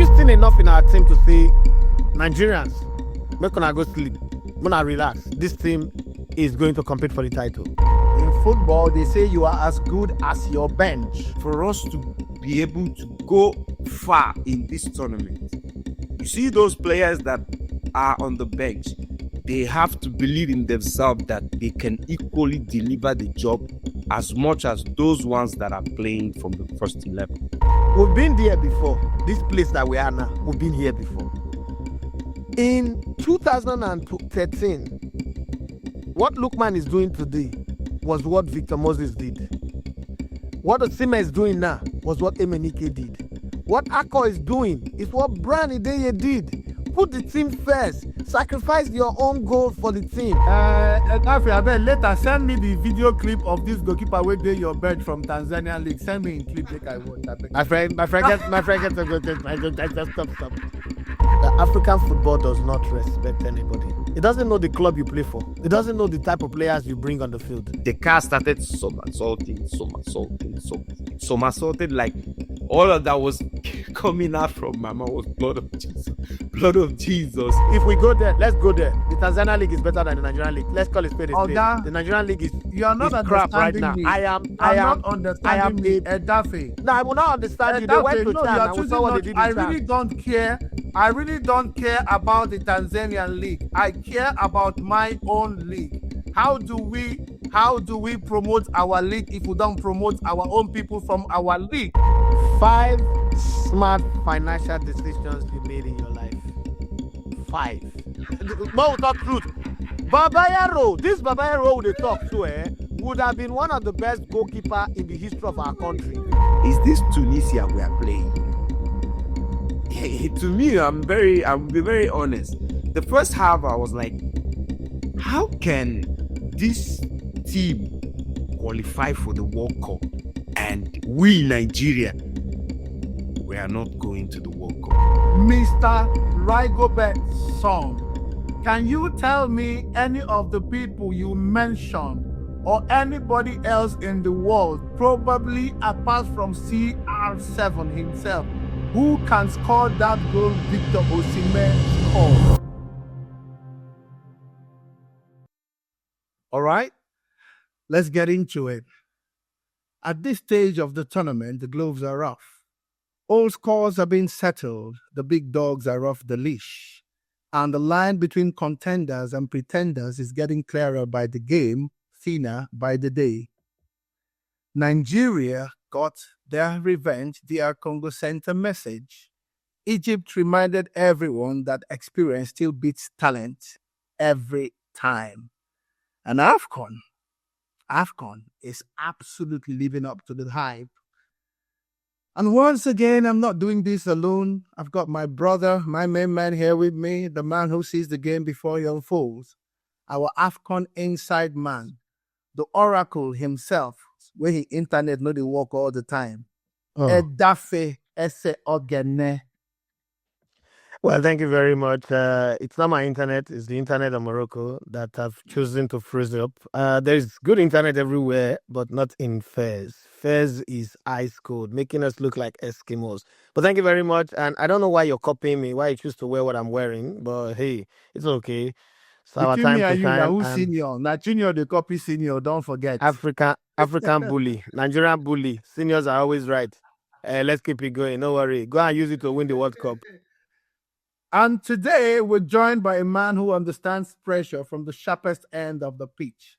you seen enough in our team to say, Nigerians, make una go sleep, gonna relax. This team is going to compete for the title. In football, they say you are as good as your bench. For us to be able to go far in this tournament, you see those players that are on the bench, they have to believe in themselves that they can equally deliver the job as much as those ones that are playing from the first 11. We've been there before. This place that we are now, we've been here before. In 2013, what Lookman is doing today was what Victor Moses did. What Osimhen is doing now was what Emenike did. What Akko is doing is what Brian Ideye did. Put the team first. Sacrifice your own goal for the team. Edafe, later send me the video clip of this goalkeeper wey dey your bench from Tanzania league. Send me in clip make I watch. My friend gets to go to stop. The African football does not respect anybody. It doesn't know the club you play for. It doesn't know the type of players you bring on the field. The car started somersaulted, like all of that was coming out from Mama was blood of Jesus. Blood of Jesus. If we go there, let's go there. The Tanzania league is better than the Nigerian league. Let's call it spade a spade. The Nigerian league is you are not crap right now. Me. I am not understanding me. Edafe. No, I will not understand you. They went to China. I saw what they did in China. I really don't care about the Tanzanian league. I care about my own league. How do we promote our league if we don't promote our own people from our league? 5 smart financial decisions you made in your life. 5. More talk truth. This Babayaro they talk to would have been one of the best goalkeeper in the history of our country. Is this Tunisia we are playing? To me, I'll be very honest. The first half, I was like, how can this team qualify for the World Cup and we, Nigeria, we are not going to the World Cup? Mr. Rigobert's son, can you tell me any of the people you mentioned or anybody else in the world, probably apart from CR7 himself, who can score that goal Victor Osimhen scored? All right, let's get into it. At this stage of the tournament, the gloves are off. All scores are being settled. The big dogs are off the leash. And the line between contenders and pretenders is getting clearer by the game, thinner by the day. Nigeria got their revenge via Congo Center message. Egypt reminded everyone that experience still beats talent every time. And AFCON is absolutely living up to the hype. And once again, I'm not doing this alone. I've got my brother, my main man here with me, the man who sees the game before it unfolds, our AFCON inside man, the oracle himself, where he internet know they work all the time. Edafe Eseoghene. Well, thank you very much. It's not my internet, it's the internet of Morocco that I've chosen to freeze up. There's good internet everywhere, but not in Fez. Fez is ice cold, making us look like Eskimos. But thank you very much. And I don't know why you're copying me, why you choose to wear what I'm wearing, but hey, it's okay. So our time to time. Who's senior? Now junior, the copy senior, don't forget. African bully, Nigerian bully. Seniors are always right. Let's keep it going. No worry. Go and use it to win the World Cup. And today, we're joined by a man who understands pressure from the sharpest end of the pitch.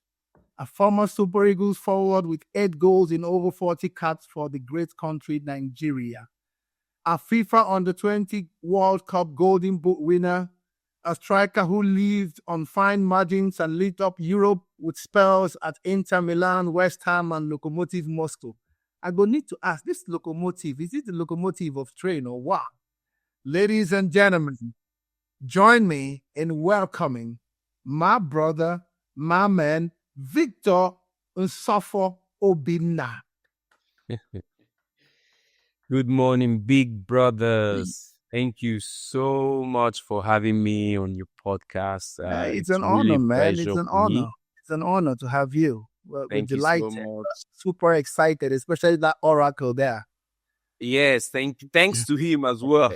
A former Super Eagles forward with 8 goals in over 40 caps for the great country, Nigeria. A FIFA Under-20 World Cup Golden Boot winner. A striker who lived on fine margins and lit up Europe with spells at Inter Milan, West Ham, and Lokomotiv Moscow. I go need to ask, this locomotive, is it the locomotive of train or what? Ladies and gentlemen, join me in welcoming my brother, my man, Victor Nsofor Obinna. Good morning, big brothers. Thank you so much for having me on your podcast. It's an honor, man. It's an honor. It's an honor to have you. We're delighted. So much. Super excited, especially that oracle there. Yes, thanks to him as well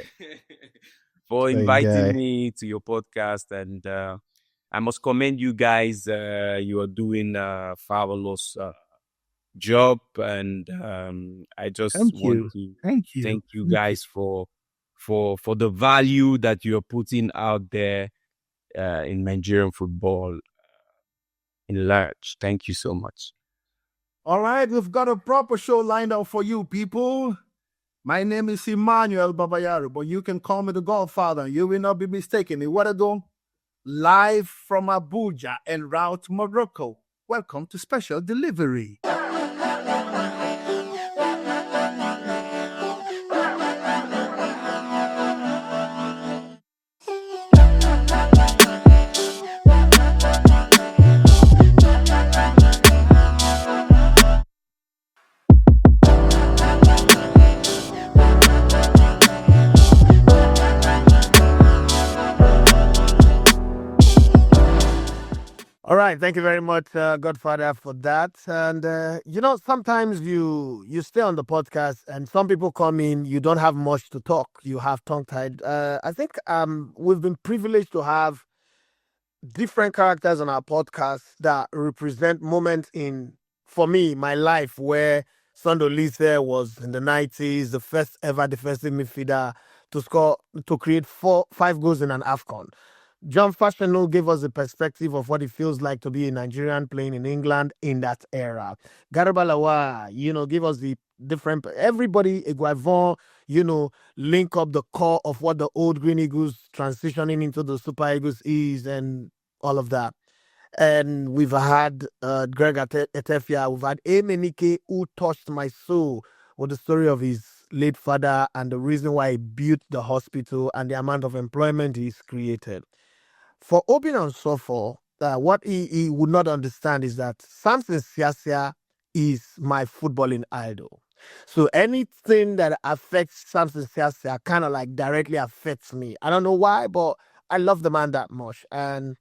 for inviting me to your podcast. And I must commend you guys. You are doing a fabulous job, and I just want to Thank you. thank you guys for the value that you're putting out there in Nigerian football in large. Thank you so much. All right, we've got a proper show lined up for you, people. My name is Emmanuel Babayaro, but you can call me the Godfather. You will not be mistaken. Iwadago, live from Abuja en route to Morocco. Welcome to Special Delivery. All right, thank you very much, Godfather, for that. And sometimes you stay on the podcast, and some people come in. You don't have much to talk. You have tongue tied. I think we've been privileged to have different characters on our podcast that represent moments for me, my life, where Sandolise was in the 90s, the first ever defensive midfielder to create 5 goals in an AFCON. John Fashanu gave us a perspective of what it feels like to be a Nigerian playing in England in that era. Garibalawa, give us the different, everybody, Iguavon, link up the core of what the old Green Eagles transitioning into the Super Eagles is and all of that. And we've had Greg Etefia, we've had Emenike, who touched my soul with the story of his late father and the reason why he built the hospital and the amount of employment he's created. For Obinna Nsofor, what he would not understand is that Samson Siasia is my footballing idol. So anything that affects Samson Siasia kind of like directly affects me. I don't know why, but I love the man that much. And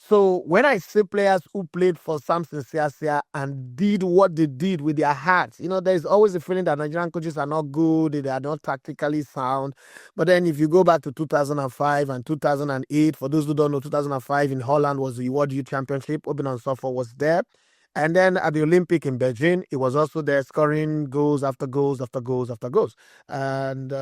so when I see players who played for Samson Siasia and did what they did with their hearts, there's always a feeling that Nigerian coaches are not good, they are not tactically sound. But then if you go back to 2005 and 2008, for those who don't know, 2005 in Holland was the World Youth Championship. Obinna Nsofor was there. And then at the Olympic in Beijing, he was also there scoring goals after goals after goals after goals. And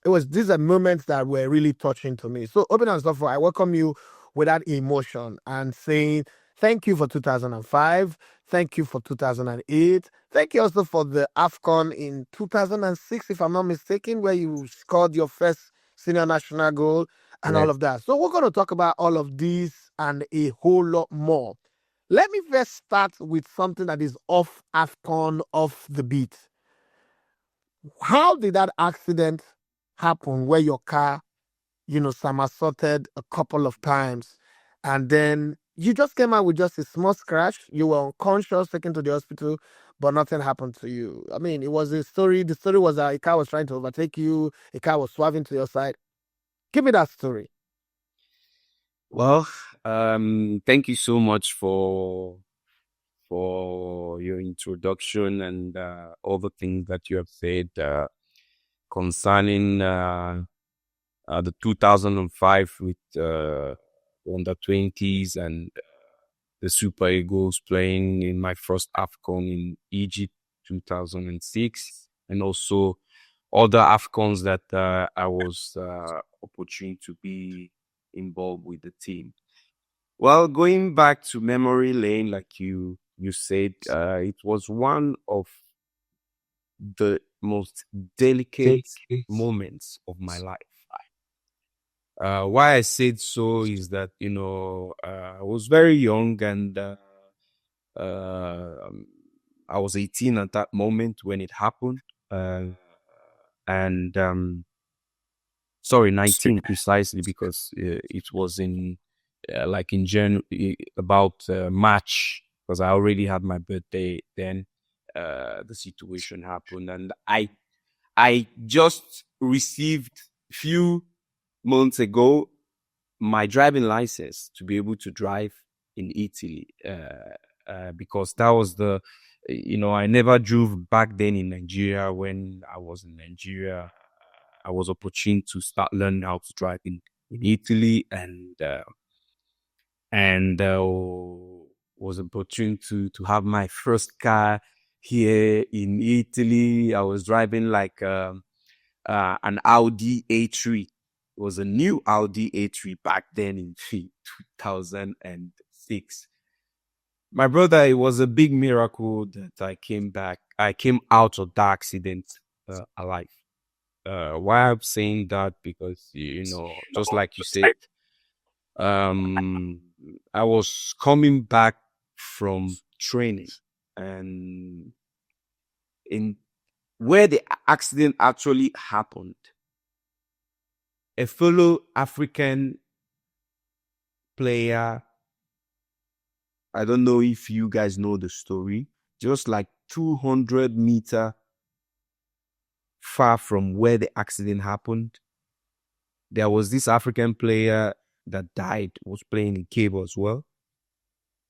these are moments that were really touching to me. So Obinna Nsofor, I welcome you with that emotion and saying thank you for 2005, thank you for 2008, thank you also for the AFCON in 2006, if I'm not mistaken, where you scored your first senior national goal and all of that. So we're going to talk about all of these and a whole lot more. Let me first start with something that is off AFCON, off the beat. How did that accident happen where your car somersaulted a couple of times, and then you just came out with just a small scratch? You were unconscious, taken to the hospital, but nothing happened to you. I mean, it was a story. The story was that a car was trying to overtake you, a car was swerving to your side. Give me that story. Well, thank you so much for your introduction and all the things that you have said concerning the 2005 with under 20s and the Super Eagles playing in my first AFCON in Egypt 2006, and also other AFCONs that I was opportune to be involved with the team. Well, going back to memory lane, like you said, it was one of the most delicate moments of my life. Why I said so is that, I was very young and I was 18 at that moment when it happened. Sorry, 19 precisely, because it was in January, about March, because I already had my birthday then. The situation happened, and I just received few months ago my driving license to be able to drive in Italy, because that was the I never drove back then in Nigeria. When I was in Nigeria, I was opportune to start learning how to drive in Italy, and was opportune to have my first car here in Italy. I was driving like an Audi A3. It was a new Audi A3 back then in 2006. My brother, it was a big miracle that I came back. I came out of that accident alive. Why I'm saying that, because just like you said, I was coming back from training, and in where the accident actually happened, a fellow African player, I don't know if you guys know the story, just like 200 meters far from where the accident happened, there was this African player that died, was playing in cable as well.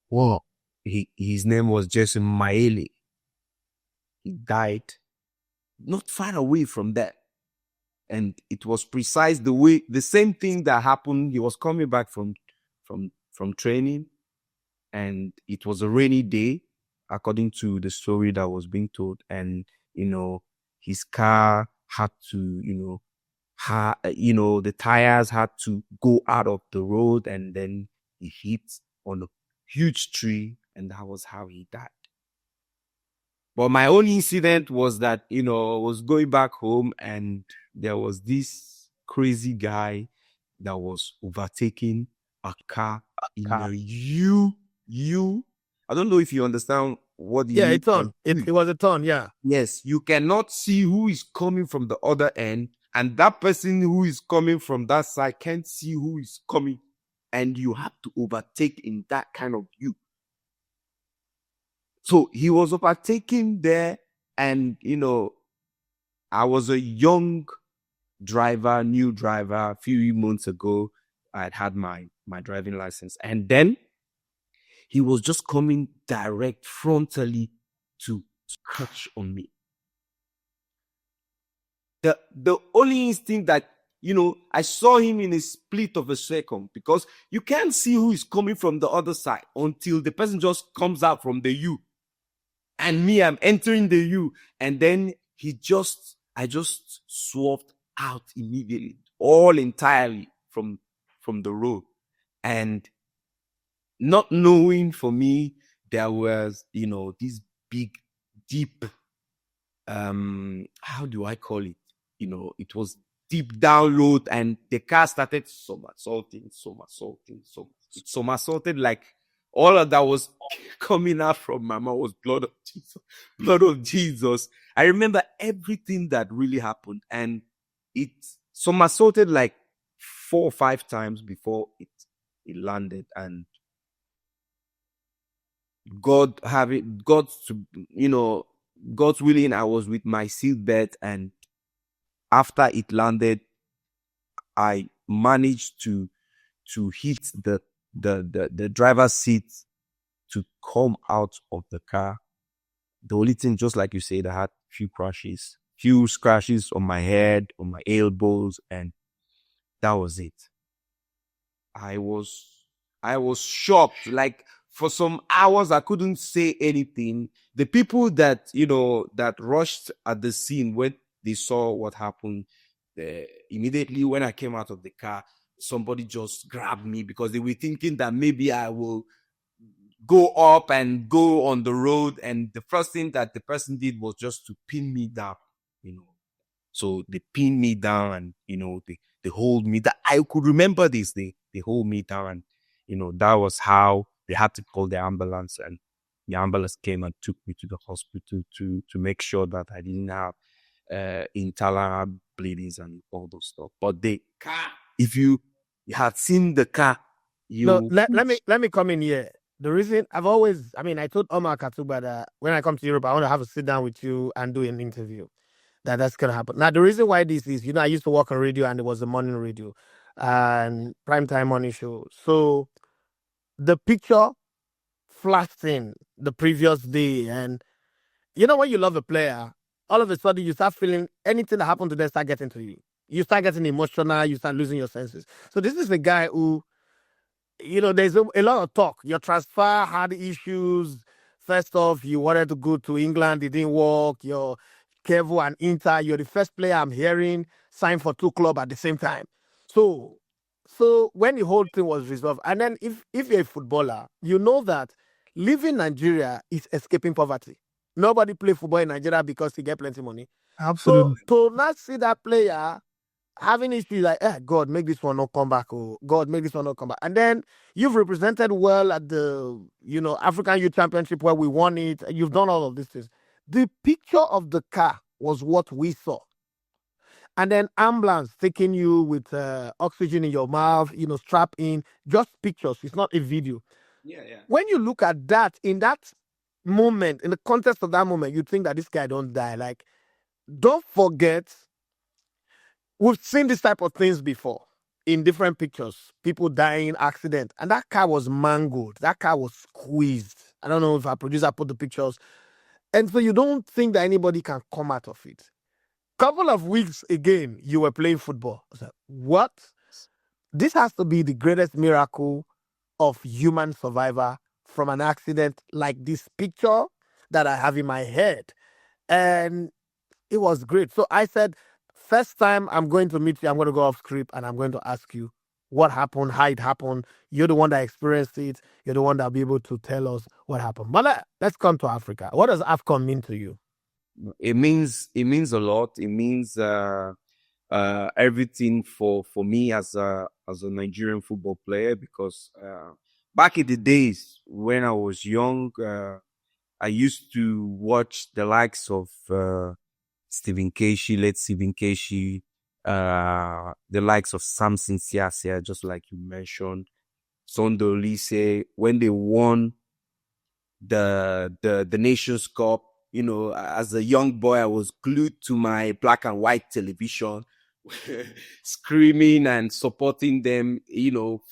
Wow. His name was José Mourinho. He died not far away from that. And it was the same thing that happened. He was coming back from training, and it was a rainy day, according to the story that was being told. And, his car had to, the tires had to go out of the road, and then he hit on a huge tree, and that was how he died. But my own incident was that, I was going back home, and there was this crazy guy that was overtaking a car in a U. I don't know if you understand what the Yeah, U it's on. is. It was a turn, yeah. Yes, you cannot see who is coming from the other end, and that person who is coming from that side can't see who is coming, and you have to overtake in that kind of U. So he was overtaking there, and I was a young driver, new driver. A few months ago, I had my driving license, and then he was just coming direct frontally to catch on me. The only instinct that I saw him in a split of a second, because you can't see who is coming from the other side until the person just comes out from the U. And me, I'm entering the U, and then I just swerved out immediately, all entirely from the road. And not knowing, for me, there was, this big, deep, how do I call it? It was deep down road, and the car started somersaulting. It somersaulted like all of that was coming out from my mouth was blood of Jesus. I remember everything that really happened, and it somersaulted like 4 or 5 times before it landed. And God's willing, I was with my seatbelt, and after it landed, I managed to hit the driver's seat to come out of the car. The only thing, just like you said, I had few scratches on my head, on my elbows, and that was it. I was shocked. Like, for some hours, I couldn't say anything. The people that that rushed at the scene when they saw what happened, immediately when I came out of the car, somebody just grabbed me, because they were thinking that maybe I will go up and go on the road. And the first thing that the person did was just to pin me down, So they pinned me down, and they hold me. That I could remember this. They hold me down, and that was how they had to call the ambulance, and the ambulance came and took me to the hospital to make sure that I didn't have internal bleedings and all those stuff. But the car, if you had seen the car, let me come in here. The reason I told Omar Katuba that when I come to Europe, I want to have a sit down with you and do an interview. That's going to happen. Now, the reason why this is, I used to work on radio, and it was a morning radio and primetime morning show. So the picture flashed in the previous day, and you know, when you love a player, all of a sudden you start feeling anything that happened to them start getting to you. You start getting emotional, you start losing your senses. So this is a guy who, you know, there's a lot of talk. Your transfer had issues. First off, you wanted to go to England, it didn't work. You're Kevo and Inter, you're the first player I'm hearing sign for two clubs at the same time. So when the whole thing was resolved, and then if you're a footballer, you know that leaving Nigeria is escaping poverty. Nobody play football in Nigeria because he get plenty money. Absolutely. So to not see that player having issues like, God, make this one not come back. Oh, God, make this one not come back. And then you've represented well at the, African Youth Championship where we won it. You've done all of these things. The picture of the car was what we saw. And then ambulance taking you with oxygen in your mouth, strap in, just pictures. It's not a video. Yeah. When you look at that, in that moment, in the context of that moment, you think that this guy don't die. Like, don't forget, we've seen this type of things before in different pictures. People dying, accident. And that car was mangled. That car was squeezed. I don't know if our producer put the pictures. And so you don't think that anybody can come out of it. Couple of weeks again, you were playing football. I was like, what? This has to be the greatest miracle of human survivor from an accident like this picture that I have in my head. And it was great. So I said, first time I'm going to meet you, I'm going to go off script and I'm going to ask you what happened, how it happened. You're the one that experienced it. You're the one that'll be able to tell us what happened. But let's come to Africa. What does AFCON mean to you? It means a lot. It means everything for me as a Nigerian football player, because back in the days when I was young, I used to watch the likes of Stephen Keshi, the likes of Samson Siasia, just like you mentioned, Sondo Lise, when they won the Nations Cup. As a young boy, I was glued to my black and white television, screaming and supporting them.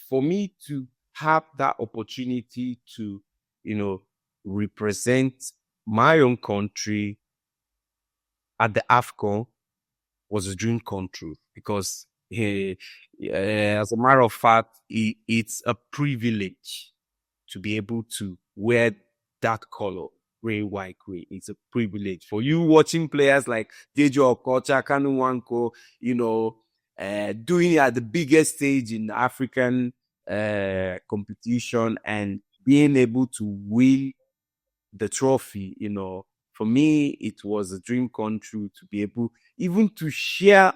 For me to have that opportunity to, represent my own country at the AFCON was a dream come true, because as a matter of fact, it's a privilege to be able to wear that color, green, white, green. It's a privilege for you watching players like Dejo Okocha, Kanu Nwankwo, doing it at the biggest stage in African competition and being able to win the trophy. For me, it was a dream come true to be able even to share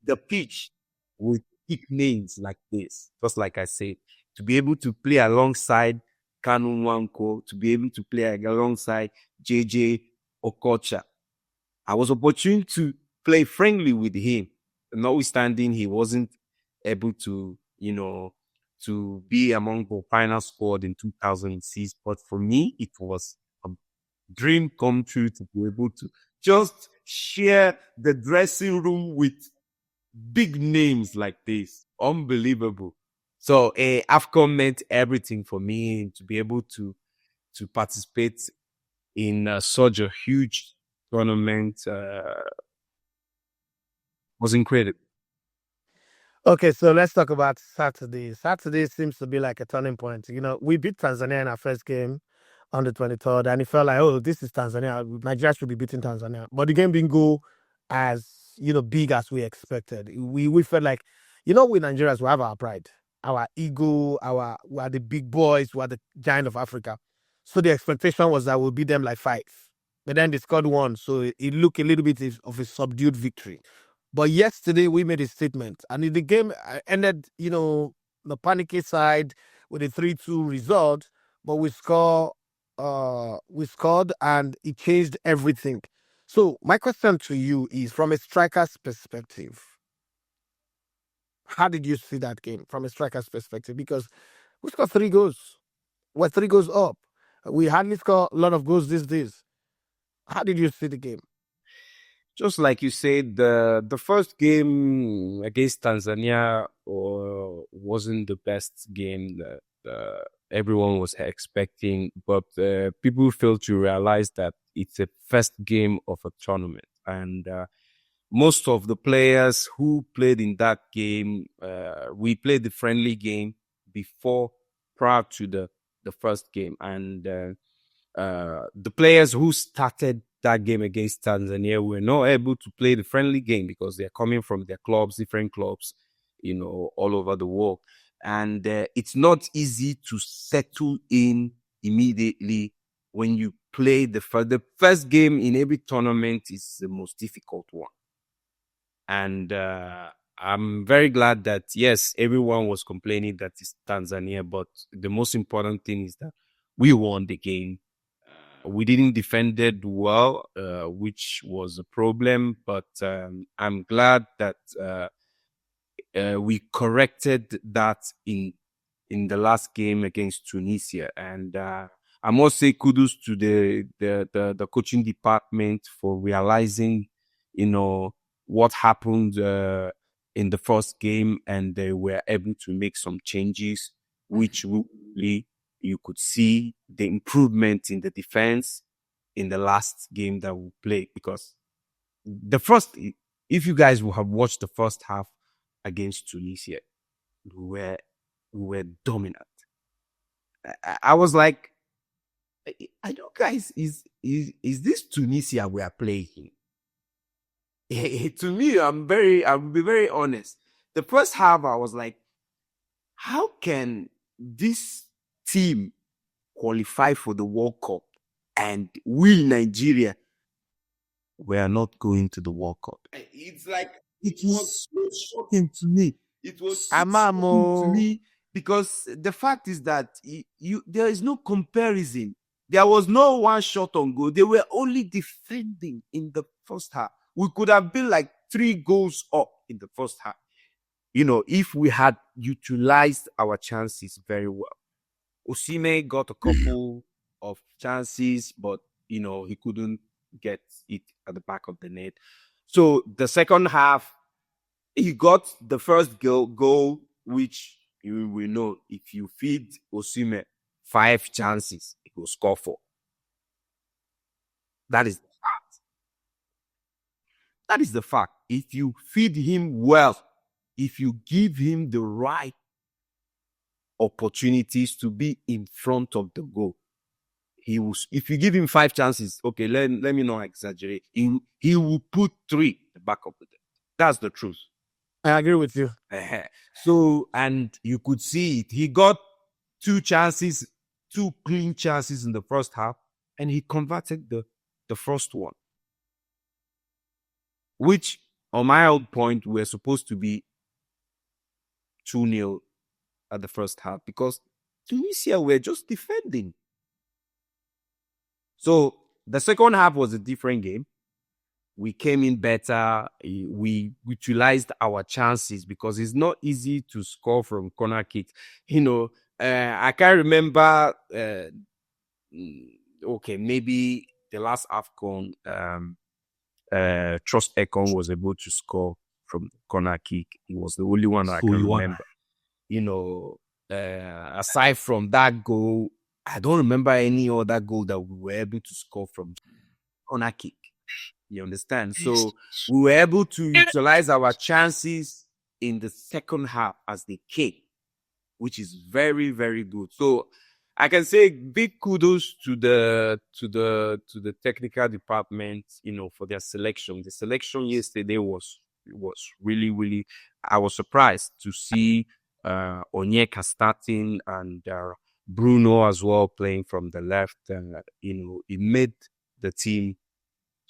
the pitch with big names like this. Just like I said, to be able to play alongside Kanu Nwankwo, to be able to play alongside JJ Okocha. I was opportune to play friendly with him, notwithstanding he wasn't able to, to be among the final squad in 2006. But for me, it was a dream come true to be able to just share the dressing room with big names like this. Unbelievable. So AFCON meant everything for me. To be able to participate in such a huge tournament was incredible. Okay, so let's talk about Saturday. Saturday seems to be like a turning point. We beat Tanzania in our first game on the 23rd, and it felt like, oh, this is Tanzania. Nigeria should be beating Tanzania. But the game didn't go as, big as we expected. We felt like, we Nigerians, we have our pride, our ego, we are the big boys, we are the giant of Africa. So the expectation was that we'll beat them like 5. But then they scored 1, so it looked a little bit of a subdued victory. But yesterday we made a statement, and in the game ended, the panicky side with a 3-2 result, but we scored, and it changed everything. So my question to you is, from a striker's perspective, how did you see that game from a striker's perspective? Because we scored 3 goals. We're 3 goals up. We hardly score a lot of goals these days. How did you see the game? Just like you said, the first game against Tanzania wasn't the best game. everyone was expecting, but people fail to realize that it's a first game of a tournament. And most of the players who played in that game, we played the friendly game prior to the first game. And the players who started that game against Tanzania were not able to play the friendly game because they're coming from their clubs, different clubs, all over the world. And it's not easy to settle in immediately when you play the first game in every tournament is the most difficult one. And I'm very glad that, yes, everyone was complaining that it's Tanzania, but the most important thing is that we won the game. We didn't defend it well, which was a problem, but I'm glad that we corrected that in the last game against Tunisia. And I must say kudos to the coaching department for realizing, what happened in the first game, and they were able to make some changes, which really you could see the improvement in the defense in the last game that we played. Because if you guys will have watched the first half against Tunisia, we were dominant. I was like, I know, guys, is this Tunisia we are playing? To me, I'll be very honest. The first half, I was like, how can this team qualify for the World Cup and we, Nigeria, we are not going to the World Cup? It's like, it was so shocking to me. It was so shocking to me because the fact is that there is no comparison. There was no one shot on goal. They were only defending in the first half. We could have been like 3 goals up in the first half, if we had utilized our chances very well. Osimhen got a couple of chances, but, he couldn't get it at the back of the net. So the second half, he got the first goal, which we know if you feed Osimhen 5 chances, he will score 4. That is the fact. That is the fact. If you feed him well, if you give him the right opportunities to be in front of the goal, he will. If you give him 5 chances, okay, let me not exaggerate. He will put 3 at the back of the net. That's the truth. I agree with you. So, and you could see it. He got 2 chances, 2 clean chances in the first half, and he converted the first one, which, on my old point, we're supposed to be 2-0 at the first half because Tunisia were just defending. So the second half was a different game. We came in better. We utilized our chances because it's not easy to score from corner kicks. I can't remember. Okay, maybe the last AFCON, Trust Ekong was able to score from corner kick. He was the only one I can remember. Aside from that goal, I don't remember any other goal that we were able to score from corner kick. You understand? So we were able to utilize our chances in the second half as they came, which is very, very good. So I can say big kudos to the technical department, for their selection. The selection yesterday was really, really. I was surprised to see Onyeka starting and Bruno as well playing from the left. It made the team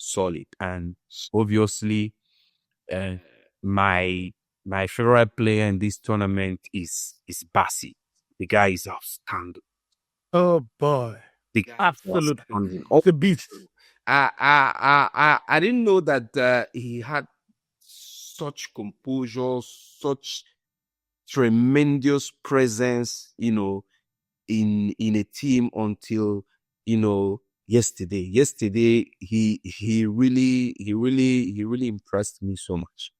solid. And obviously, my favorite player in this tournament is Bassey. The guy is outstanding. Oh boy, absolutely, the beast. I didn't know that he had such composure, such tremendous presence, in a team until yesterday. Yesterday he really impressed me so much.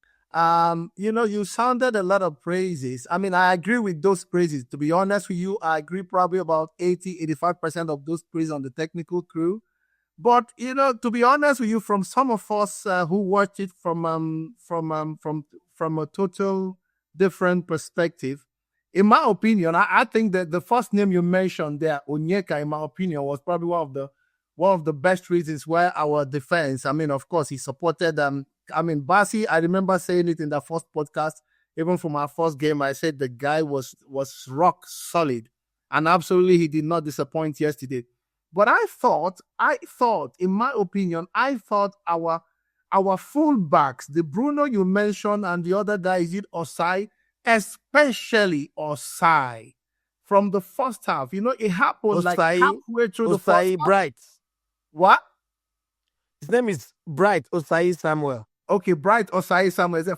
You sounded a lot of praises. I mean, I agree with those praises. To be honest with you, I agree probably about 85% of those praises on the technical crew. But to be honest with you, from some of us who watched it from a total different perspective, in my opinion, I think that the first name you mentioned there, Onyeka, in my opinion, was probably one of the best reasons why our defense. I mean, of course, he supported Bassey. I remember saying it in the first podcast, even from our first game. I said the guy was rock solid, and absolutely he did not disappoint yesterday. But I thought, in my opinion, our fullbacks, the Bruno you mentioned and the other guy, is it Osai, especially Osai, from the first half. It happened like halfway through the first half. Bright. What? His name is Bright Osai Samuel. Okay, Bright Osai Samuel.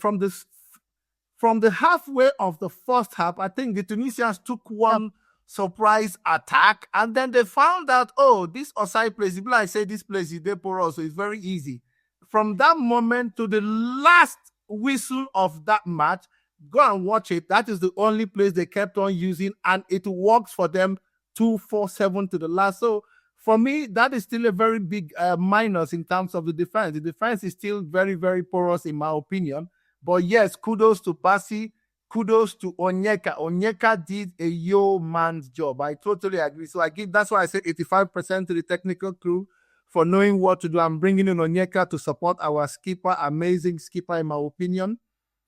From the halfway of the first half, I think the Tunisians took one surprise attack, and then they found out, this Osai place, people I say this place is porous, so it's very easy. From that moment to the last whistle of that match, go and watch it. That is the only place they kept on using, and it works for them 2-4-7 to the last. So for me, that is still a very big minus in terms of the defense. The defense is still very, very porous in my opinion. But yes, kudos to Bassey. Kudos to Onyeka. Onyeka did a yeoman's job. I totally agree. So that's why I said 85% to the technical crew for knowing what to do. I'm bringing in Onyeka to support our skipper, amazing skipper in my opinion.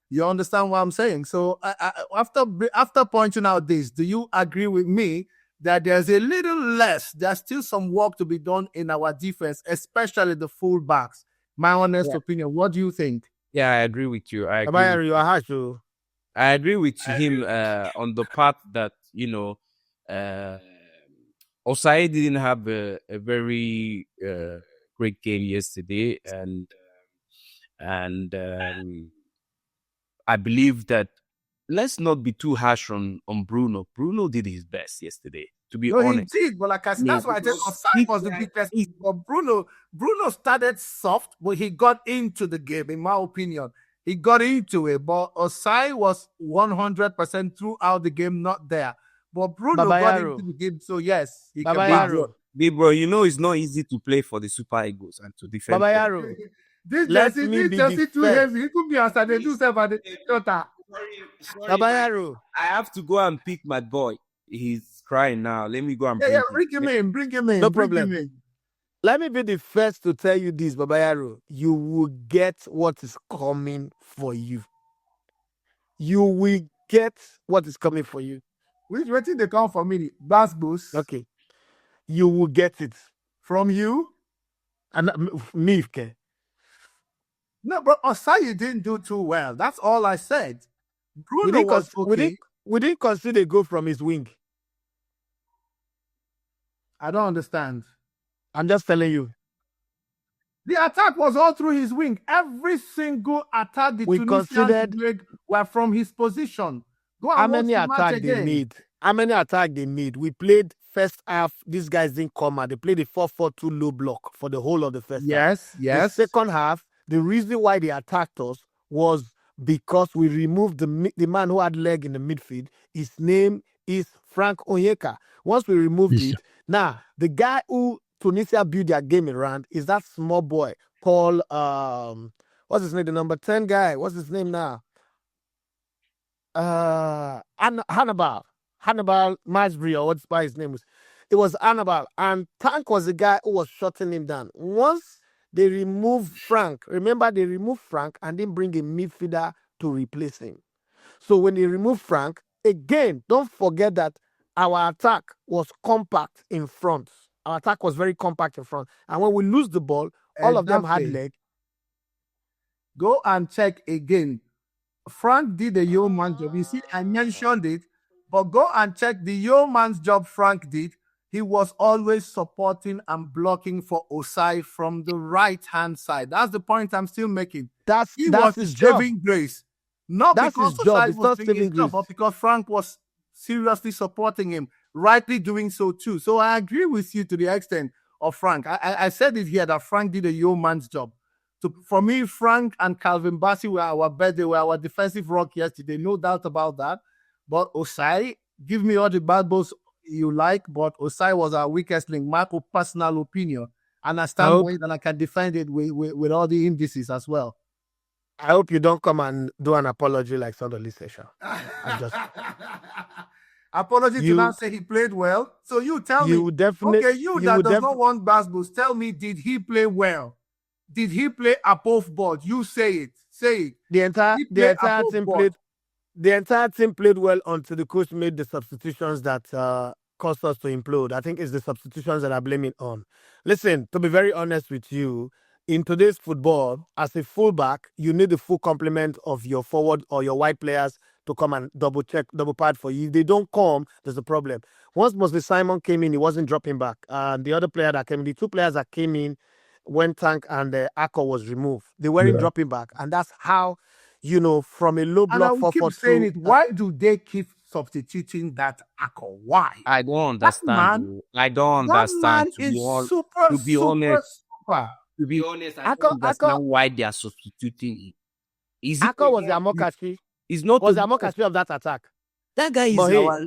You understand what I'm saying? So after pointing out this, do you agree with me that there's a little less, there's still some work to be done in our defense, especially the fullbacks? My honest opinion. What do you think? Yeah, I agree with you. I agree with him on the part that, Osai didn't have a very great game yesterday. And I believe that let's not be too harsh on Bruno. Bruno did his best yesterday, to be honest. He did, but like I said, that's why I said Osai was the biggest. But Bruno started soft, but he got into the game, in my opinion. He got into it, but Osai was 100% throughout the game, not there. But Bruno got into the game, so yes, he can be good. Big bro, it's not easy to play for the Super Eagles and to defend. Babayaro. This Chelsea too heavy. It could be as they do stuff at the Jota. Babayaro. I have to go and pick my boy. He's crying now. Let me go and bring him in. Bring him in. No problem. Let me be the first to tell you this, Babayaro. You will get what is coming for you. You will get what is coming for you. Which thing they come for me? Bass boost. Okay. You will get it. From you? And me, okay. No, but Osai didn't do too well. That's all I said. Bruno was okay. We didn't consider a goal from his wing. I don't understand. I'm just telling you. The attack was all through his wing. Every single attack the Tunisians made were from his position. How many attacks they need? How many attacks they need? We played first half. These guys didn't come out. They played a 4-4-2 low block for the whole of the first half. Yes. The second half, the reason why they attacked us was because we removed the man who had leg in the midfield. His name is Frank Onyeka. Once we removed it, now the guy who Tunisia built their game around is that small boy called what's his name? The number 10 guy. What's his name now? Hannibal Masbury, or what's his name was. It was Hannibal, and Tank was the guy who was shutting him down. Once they removed Frank, remember they removed Frank and didn't bring a midfielder to replace him. So when they removed Frank, again, don't forget that our attack was compact in front. Our attack was very compact in front. And when we lose the ball, all of them had leg. Go and check again. Frank did a yeoman's job. You see, I mentioned it, but go and check the yeoman's job Frank did. He was always supporting and blocking for Osai from the right-hand side. That's the point I'm still making. That's his saving job. Grace. Not that's because his job. Osai was doing his job, but because Frank was seriously supporting him, rightly doing so too. So I agree with you to the extent of Frank. I said it here that Frank did a yeoman's job For me, Frank and Calvin Bassey were our best. They were our defensive rock yesterday, no doubt about that. But Osai, give me all the bad balls you like, but Osai was our weakest link. My personal opinion. And I stand with it and I can defend it with all the indices as well. I hope you don't come and do an apology like Sunday session. Apology to not say he played well. So you tell me. Definitely. Okay, you that does not want basketball, tell me, did he play well? Did he play above board? You say it. Say it. The entire team played well until the coach made the substitutions that caused us to implode. I think it's the substitutions that I blame it on. Listen, to be very honest with you, in today's football, as a fullback, you need the full complement of your forward or your wide players to come and double pad for you. If they don't come, there's a problem. Once Mosley Simon came in, he wasn't dropping back. The other player that came in, the two players that came in, when Tank and Akko was removed, they weren't dropping back. And that's how, from a low block 4-4-2. keep saying it. Why do they keep substituting that Akko? Why? I don't understand. I don't understand. That man is super. To be honest, I don't understand why they are substituting him. Akko was the Amokachi. He's not was the Amokachi of that attack. That guy is.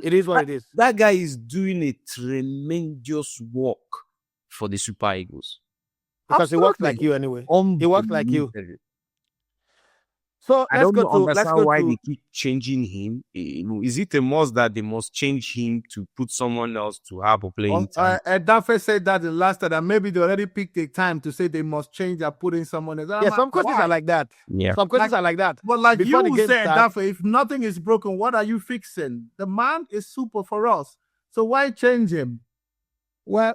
It is what it is. That guy is doing a tremendous work for the Super Eagles. Because he works like you anyway. He works like you. So I don't understand why they keep changing him. Is it a must that they must change him to put someone else to have a playing time? Edafe said that the last time, and maybe they already picked a time to say they must change and put in someone else. Yeah, some coaches are like that. Yeah. Some coaches are like that. But like before you said, Edafe, if nothing is broken, what are you fixing? The man is super for us. So why change him? Well,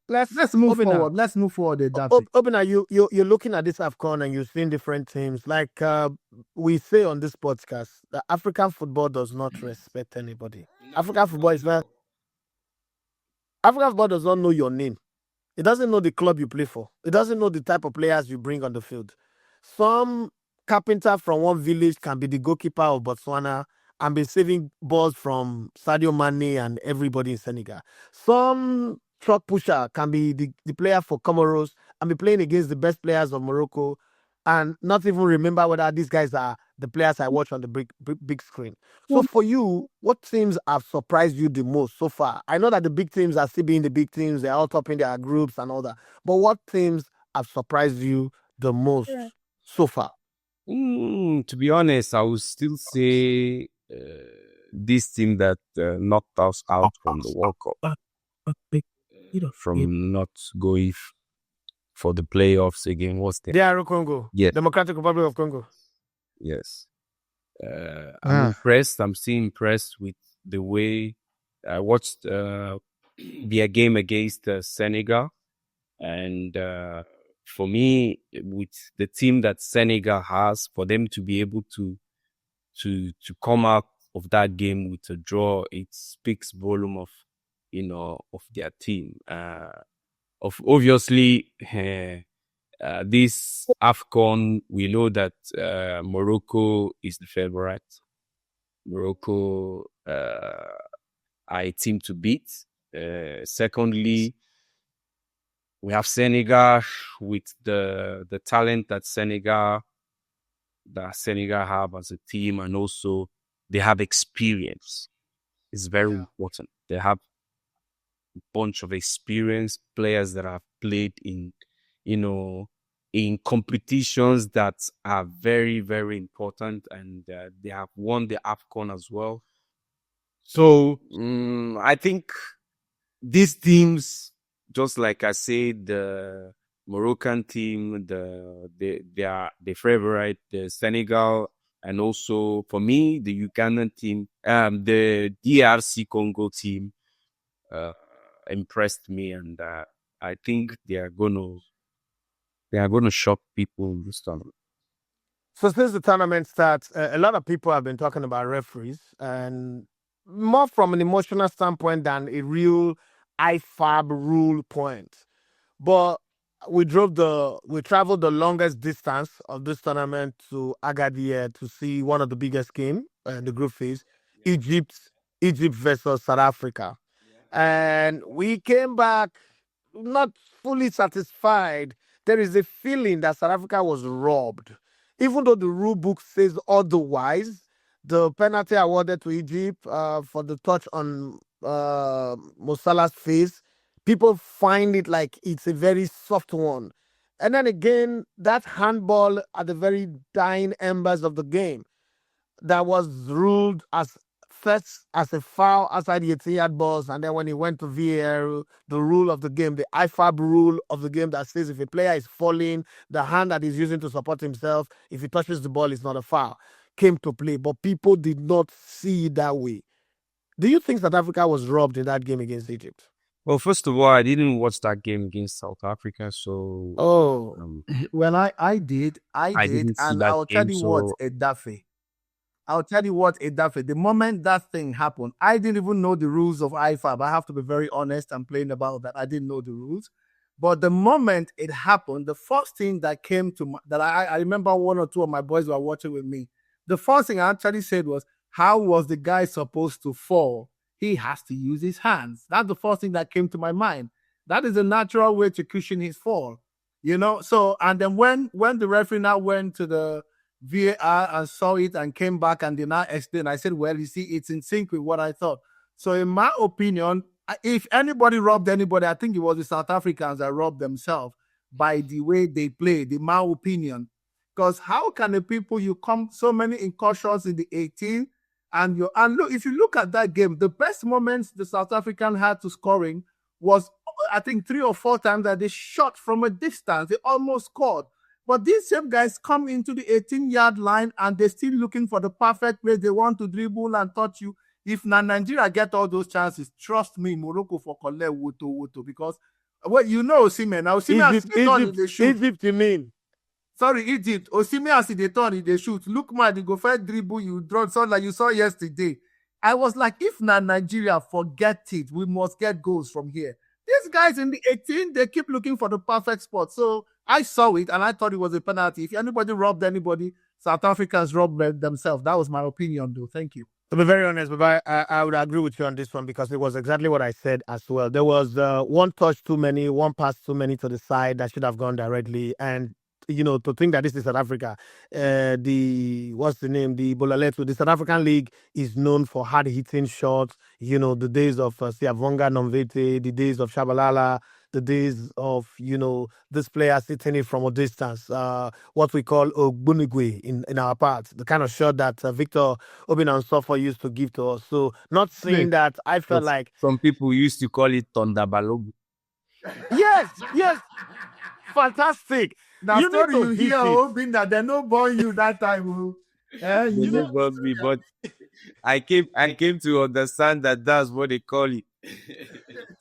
let's move forward. Let's move forward. Obinna, you're looking at this AFCON and you're seeing different teams. Like we say on this podcast, that African football does not respect anybody. African football does not know your name. It doesn't know the club you play for. It doesn't know the type of players you bring on the field. Some carpenter from one village can be the goalkeeper of Botswana and be saving balls from Sadio Mane and everybody in Senegal. Some truck pusher can be the player for Comoros and be playing against the best players of Morocco and not even remember whether these guys are the players I watch on the big screen. So for you, what teams have surprised you the most so far? I know that the big teams are still being the big teams. They're all topping their groups and all that. But what teams have surprised you the most so far? To be honest, I would still say this team that knocked us out from the World Cup. From not going for the playoffs again. What's that? DR Congo. Yes. Democratic Republic of Congo. Yes. I'm impressed. I'm still impressed with the way I watched their game against Senegal. And for me, with the team that Senegal has, for them to be able to come out of that game with a draw, it speaks volume of their team. Obviously, this AFCON, we know that Morocco is the favorite. Morocco are a team to beat. Secondly, we have Senegal with the talent that Senegal have as a team, and also they have experience. It's very important. They have bunch of experienced players that have played in competitions that are very, very important, and they have won the AFCON as well. So I think these teams, just like I said, the Moroccan team, they are the favorite, the Senegal, and also for me the Ugandan team, the DRC Congo team. Impressed me, and I think they are gonna shock people in this tournament. So since the tournament starts, a lot of people have been talking about referees, and more from an emotional standpoint than a real IFAB rule point. But we traveled the longest distance of this tournament to Agadir to see one of the biggest games in the group phase, Egypt versus South Africa. And we came back not fully satisfied there is a feeling that South Africa was robbed. Even though the rule book says otherwise, the penalty awarded to Egypt for the touch on Mo Salah's face, people find it like it's a very soft one. And then again, that handball at the very dying embers of the game that was ruled as first as a foul outside the 18-yard box, and then when he went to Vieira, the rule of the game, the IFAB rule of the game that says if a player is falling, the hand that he's using to support himself, if he touches the ball, it's not a foul, came to play. But people did not see it that way. Do you think South Africa was robbed in that game against Egypt? Well, first of all, I didn't watch that game against South Africa, so Well, I did, didn't see and that I'll tell game, you what, so Edafe. I'll tell you what, Edafe. The moment that thing happened, I didn't even know the rules of IFAB. I have to be very honest and plain about that. I didn't know the rules. But the moment it happened, the first thing that came to that I remember one or two of my boys were watching with me. The first thing I actually said was, how was the guy supposed to fall? He has to use his hands. That's the first thing that came to my mind. That is a natural way to cushion his fall. You know, so, and then when the referee now went to the VAR and saw it and came back and did not explain, I said, well, you see, it's in sync with what I thought. So in my opinion, if anybody robbed anybody, I think it was the South Africans that robbed themselves by the way they played, in my opinion. Because how can the people, you come so many incursions in the 18, and look, if you look at that game, the best moments the South African had to scoring was, I think, 3 or 4 times that they shot from a distance. They almost scored. But these same guys come into the 18-yard line and they're still looking for the perfect way. They want to dribble and touch you. If Nigeria get all those chances, trust me, Morocco for collect woto, because, well, you know Osimhen. Now Egypt, you mean? Sorry, Egypt. Osimhen as they turn, they shoot. Lookman, they go first dribble, you draw, so like you saw yesterday. I was like, if Nigeria forget it, we must get goals from here. These guys in the 18, they keep looking for the perfect spot. So I saw it and I thought it was a penalty. If anybody robbed anybody, South Africans robbed themselves. That was my opinion, though. Thank you. To be very honest, but I would agree with you on this one because it was exactly what I said as well. There was one touch too many, one pass too many to the side that should have gone directly. And, you know, to think that this is South Africa, the Bolaleto, the South African League is known for hard-hitting shots. You know, the days of Siavonga Nomvete, the days of Shabalala, the days of, you know, this player hitting it from a distance, what we call Ogbunigwe in our part, the kind of shot that Victor Nsofor used to give to us. So not saying that, I felt like... Some people used to call it Tondabalogu. Yes. Fantastic. Now, you story you hear, Obinna, they no born you that time. They no born me, but I came to understand that that's what they call it.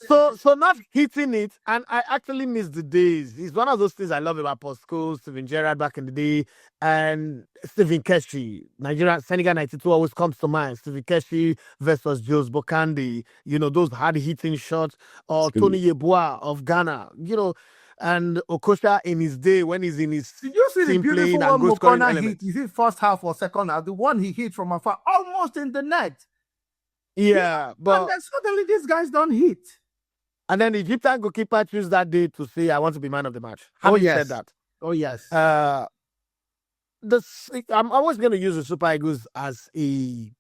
So not hitting it, and I actually miss the days. It's one of those things I love about Postco, Steven Gerrard back in the day, and Stephen Keshi. Nigeria, Senegal 92 always comes to mind. Stephen Keshi versus Jules Bokandi, you know, those hard-hitting shots, or Tony Yeboah of Ghana, you know, and Okocha in his day when he's in his Did you see the beautiful one Mokona hit? Is it first half or second half? The one he hit from afar, almost in the net. Yeah, but... And then suddenly these guys don't hit. And then the Egyptian goalkeeper chose that day to say, I want to be man of the match. Having said that. Oh, yes. I'm always going to use the Super Eagles as a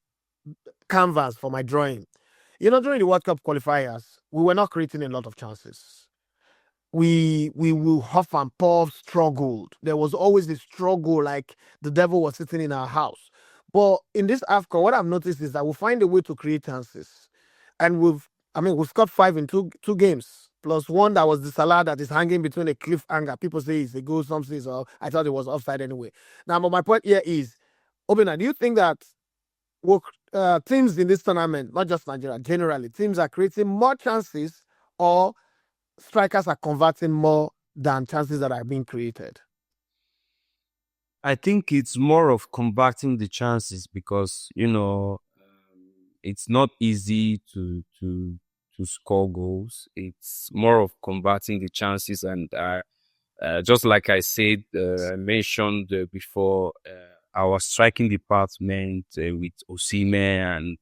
canvas for my drawing. You know, during the World Cup qualifiers, we were not creating a lot of chances. We will huff and puff, struggled. There was always the struggle, like the devil was sitting in our house. But in this AFCON, what I've noticed is that we'll find a way to create chances. And we've scored 5 in two games, plus one that was the Salah that is hanging between a cliffhanger. People say it's a goal, some say so. I thought it was offside anyway. Now, but my point here is, Obinna, do you think that teams in this tournament, not just Nigeria, generally, teams are creating more chances or strikers are converting more than chances that are being created? I think it's more of converting the chances because, you know, it's not easy to score goals. It's more of converting the chances. And just like I said, I mentioned before, our striking department with Osimhen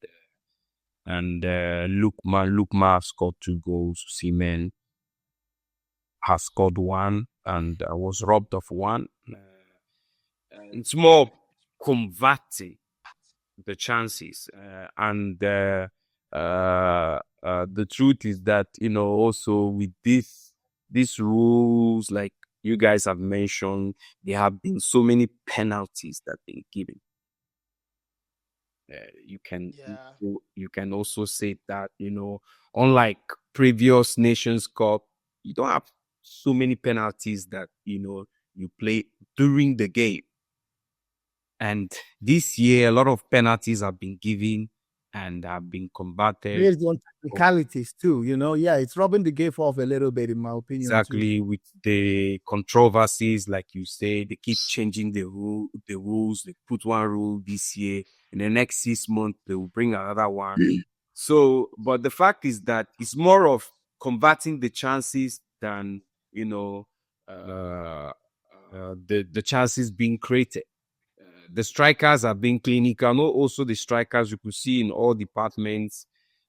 and Lookman. Lookman scored 2 goals, Osimhen. has scored one and was robbed of one. It's more converting the chances. The truth is that, also with these rules, like you guys have mentioned, there have been so many penalties that have been given. You can also say that, unlike previous Nations Cup, you don't have so many penalties that, you play during the game. And this year, a lot of penalties have been given and have been converted. Based on technicalities too, Yeah, it's robbing the game off a little bit, in my opinion. Exactly, with the controversies, like you say, they keep changing the rules. They put one rule this year, in the next 6 months they will bring another one. So, but the fact is that it's more of converting the chances than the chances being created. The strikers are being clinical. Not also the strikers you could see in all departments.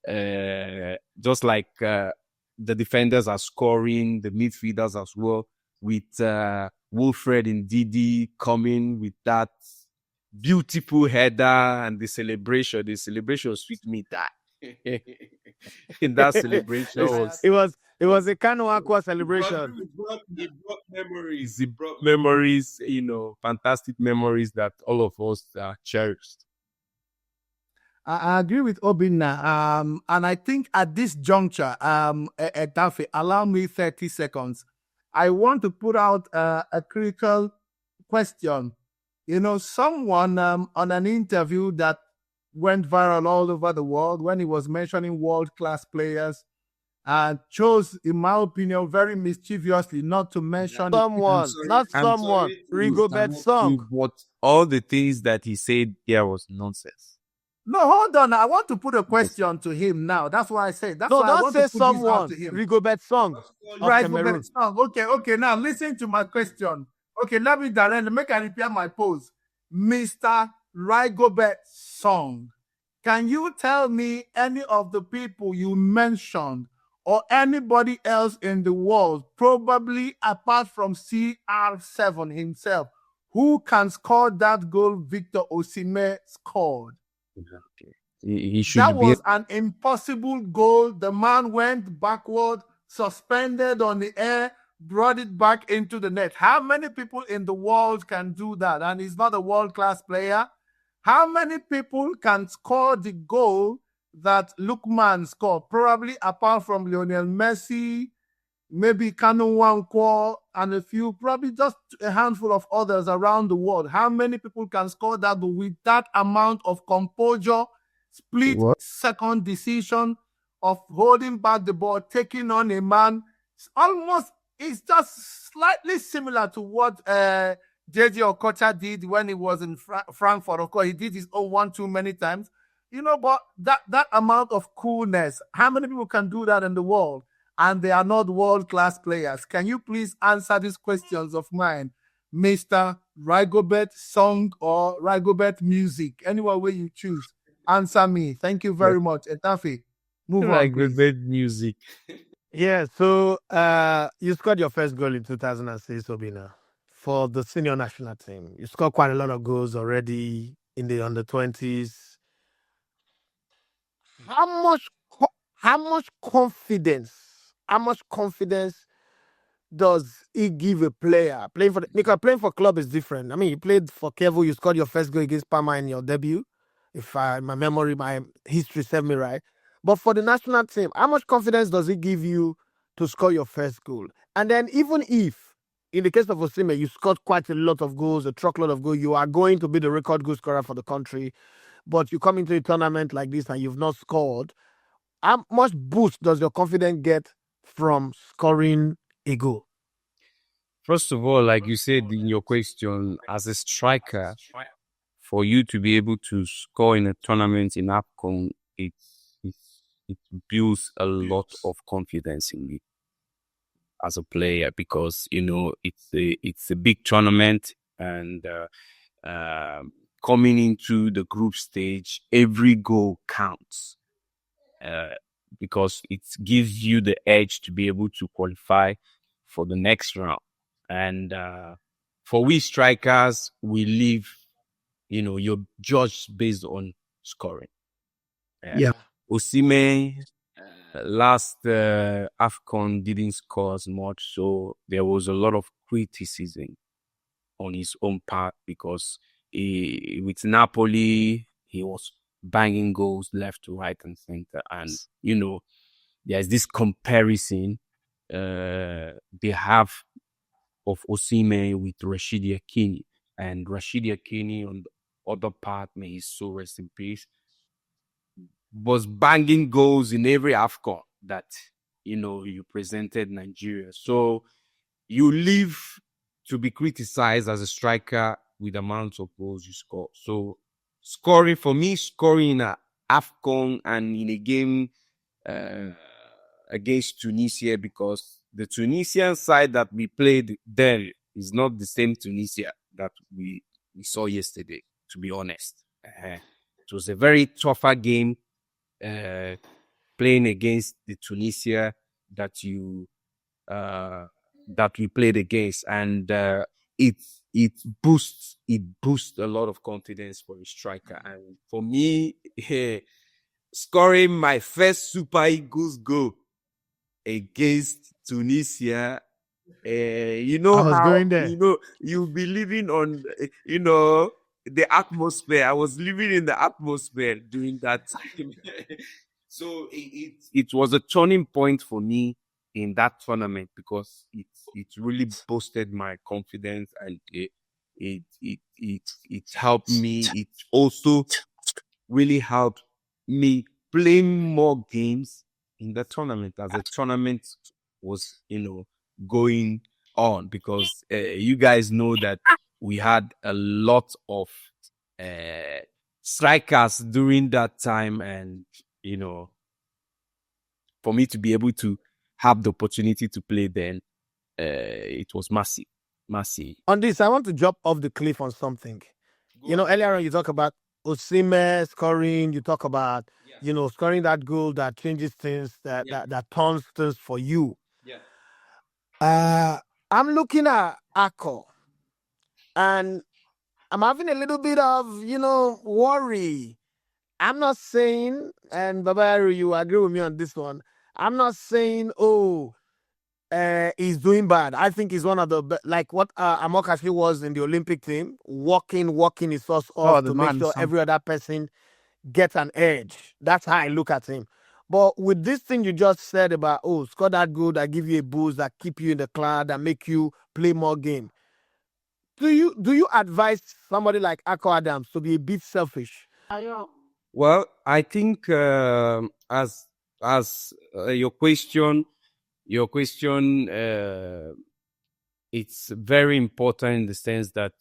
Just like the defenders are scoring, the midfielders as well, with Wilfred and Didi coming with that beautiful header and the celebration. The celebration was sweet me that. In that celebration, it was a Kano Aqua celebration. It brought memories. It brought memories, fantastic memories that all of us cherished. I agree with Obinna. And I think at this juncture, Edafe, allow me 30 seconds. I want to put out a critical question. Someone on an interview that went viral all over the world when he was mentioning world-class players, chose, in my opinion, very mischievously not to mention Rigobert song. But all the things that he said there was nonsense. No, hold on. I want to put a question to him now. That's why I said. That's why I want to put someone. This out to him. Rigobert song. Rigobert song. Okay. Now listen to my question. Okay, let me make I repair my pose. Mr. Rigobert song. Can you tell me any of the people you mentioned or anybody else in the world, probably apart from CR7 himself, who can score that goal Victor Osimhen scored? That was an impossible goal. The man went backward, suspended on the air, brought it back into the net. How many people in the world can do that? And he's not a world-class player. How many people can score the goal that Lookman scored? Probably apart from Lionel Messi, maybe Kanu Nwankwo, and a few, probably just a handful of others around the world. How many people can score that with that amount of composure, split-second decision of holding back the ball, taking on a man? It's just slightly similar to what JJ Okocha did when he was in Frankfurt. Of course, he did his own 1-2 many times. But that amount of coolness, how many people can do that in the world? And they are not world-class players. Can you please answer these questions of mine, Mr. Rigobert song or Rigobert music? Any way you choose, answer me. Thank you very much. Edafe, move on, Rigobert music. Yeah, so you scored your first goal in 2006, Obinna, for the senior national team. You scored quite a lot of goals already in the under-20s. How much confidence does it give a player because playing for club is different? I mean, you played for Kevo, you scored your first goal against Parma in your debut, if my history serves me right. But for the national team, how much confidence does it give you to score your first goal? And then even if, in the case of Osimhen, you scored quite a lot of goals, a truckload of goals, you are going to be the record goal scorer for the country, but you come into a tournament like this and you've not scored, how much boost does your confidence get from scoring a goal? First of all, like you said in your question, as a striker, for you to be able to score in a tournament in AFCON, it builds a lot of confidence in you as a player, because it's a big tournament, and coming into the group stage, every goal counts, because it gives you the edge to be able to qualify for the next round. And for we strikers, we live, you're judged based on scoring. Yeah. Osimhen last AFCON didn't score as much, so there was a lot of criticism on his own part because with Napoli, he was banging goals left to right and center. And, there's this comparison they have of Osimhen with Rashidi Yakini. And Rashidi Yakini on the other part, may his soul rest in peace, was banging goals in every AFCON that, you presented Nigeria. So you live to be criticized as a striker with amounts of goals you score. So scoring in a AFCON and in a game against Tunisia, because the Tunisian side that we played there is not the same Tunisia that we saw yesterday, to be honest. It was a very tougher game playing against the Tunisia that we played against, and it boosts a lot of confidence for a striker. And for me, scoring my first Super Eagles goal against Tunisia, I was going there. you'll be living on, the atmosphere. I was living in the atmosphere during that time. So it was a turning point for me in that tournament because it really boosted my confidence, and it helped me. It also really helped me play more games in the tournament as the tournament was, going on, because you guys know that we had a lot of strikers during that time, and for me to be able to have the opportunity to play then, it was massive. On this, I want to jump off the cliff on something. Earlier on you talk about Osimhen scoring. You talk about scoring that goal that changes things, that turns things for you. I'm looking at AFCON, and I'm having a little bit of worry. I'm not saying, and Babayaru, you agree with me on this one. I'm not saying, he's doing bad. I think he's one of the like what Amokashi was in the Olympic team, walking his source off to make sure every other person gets an edge. That's how I look at him. But with this thing you just said about score that goal that give you a boost, that keep you in the cloud, that make you play more game. Do you advise somebody like Ako Adams to be a bit selfish? Well, I think as your question, it's very important in the sense that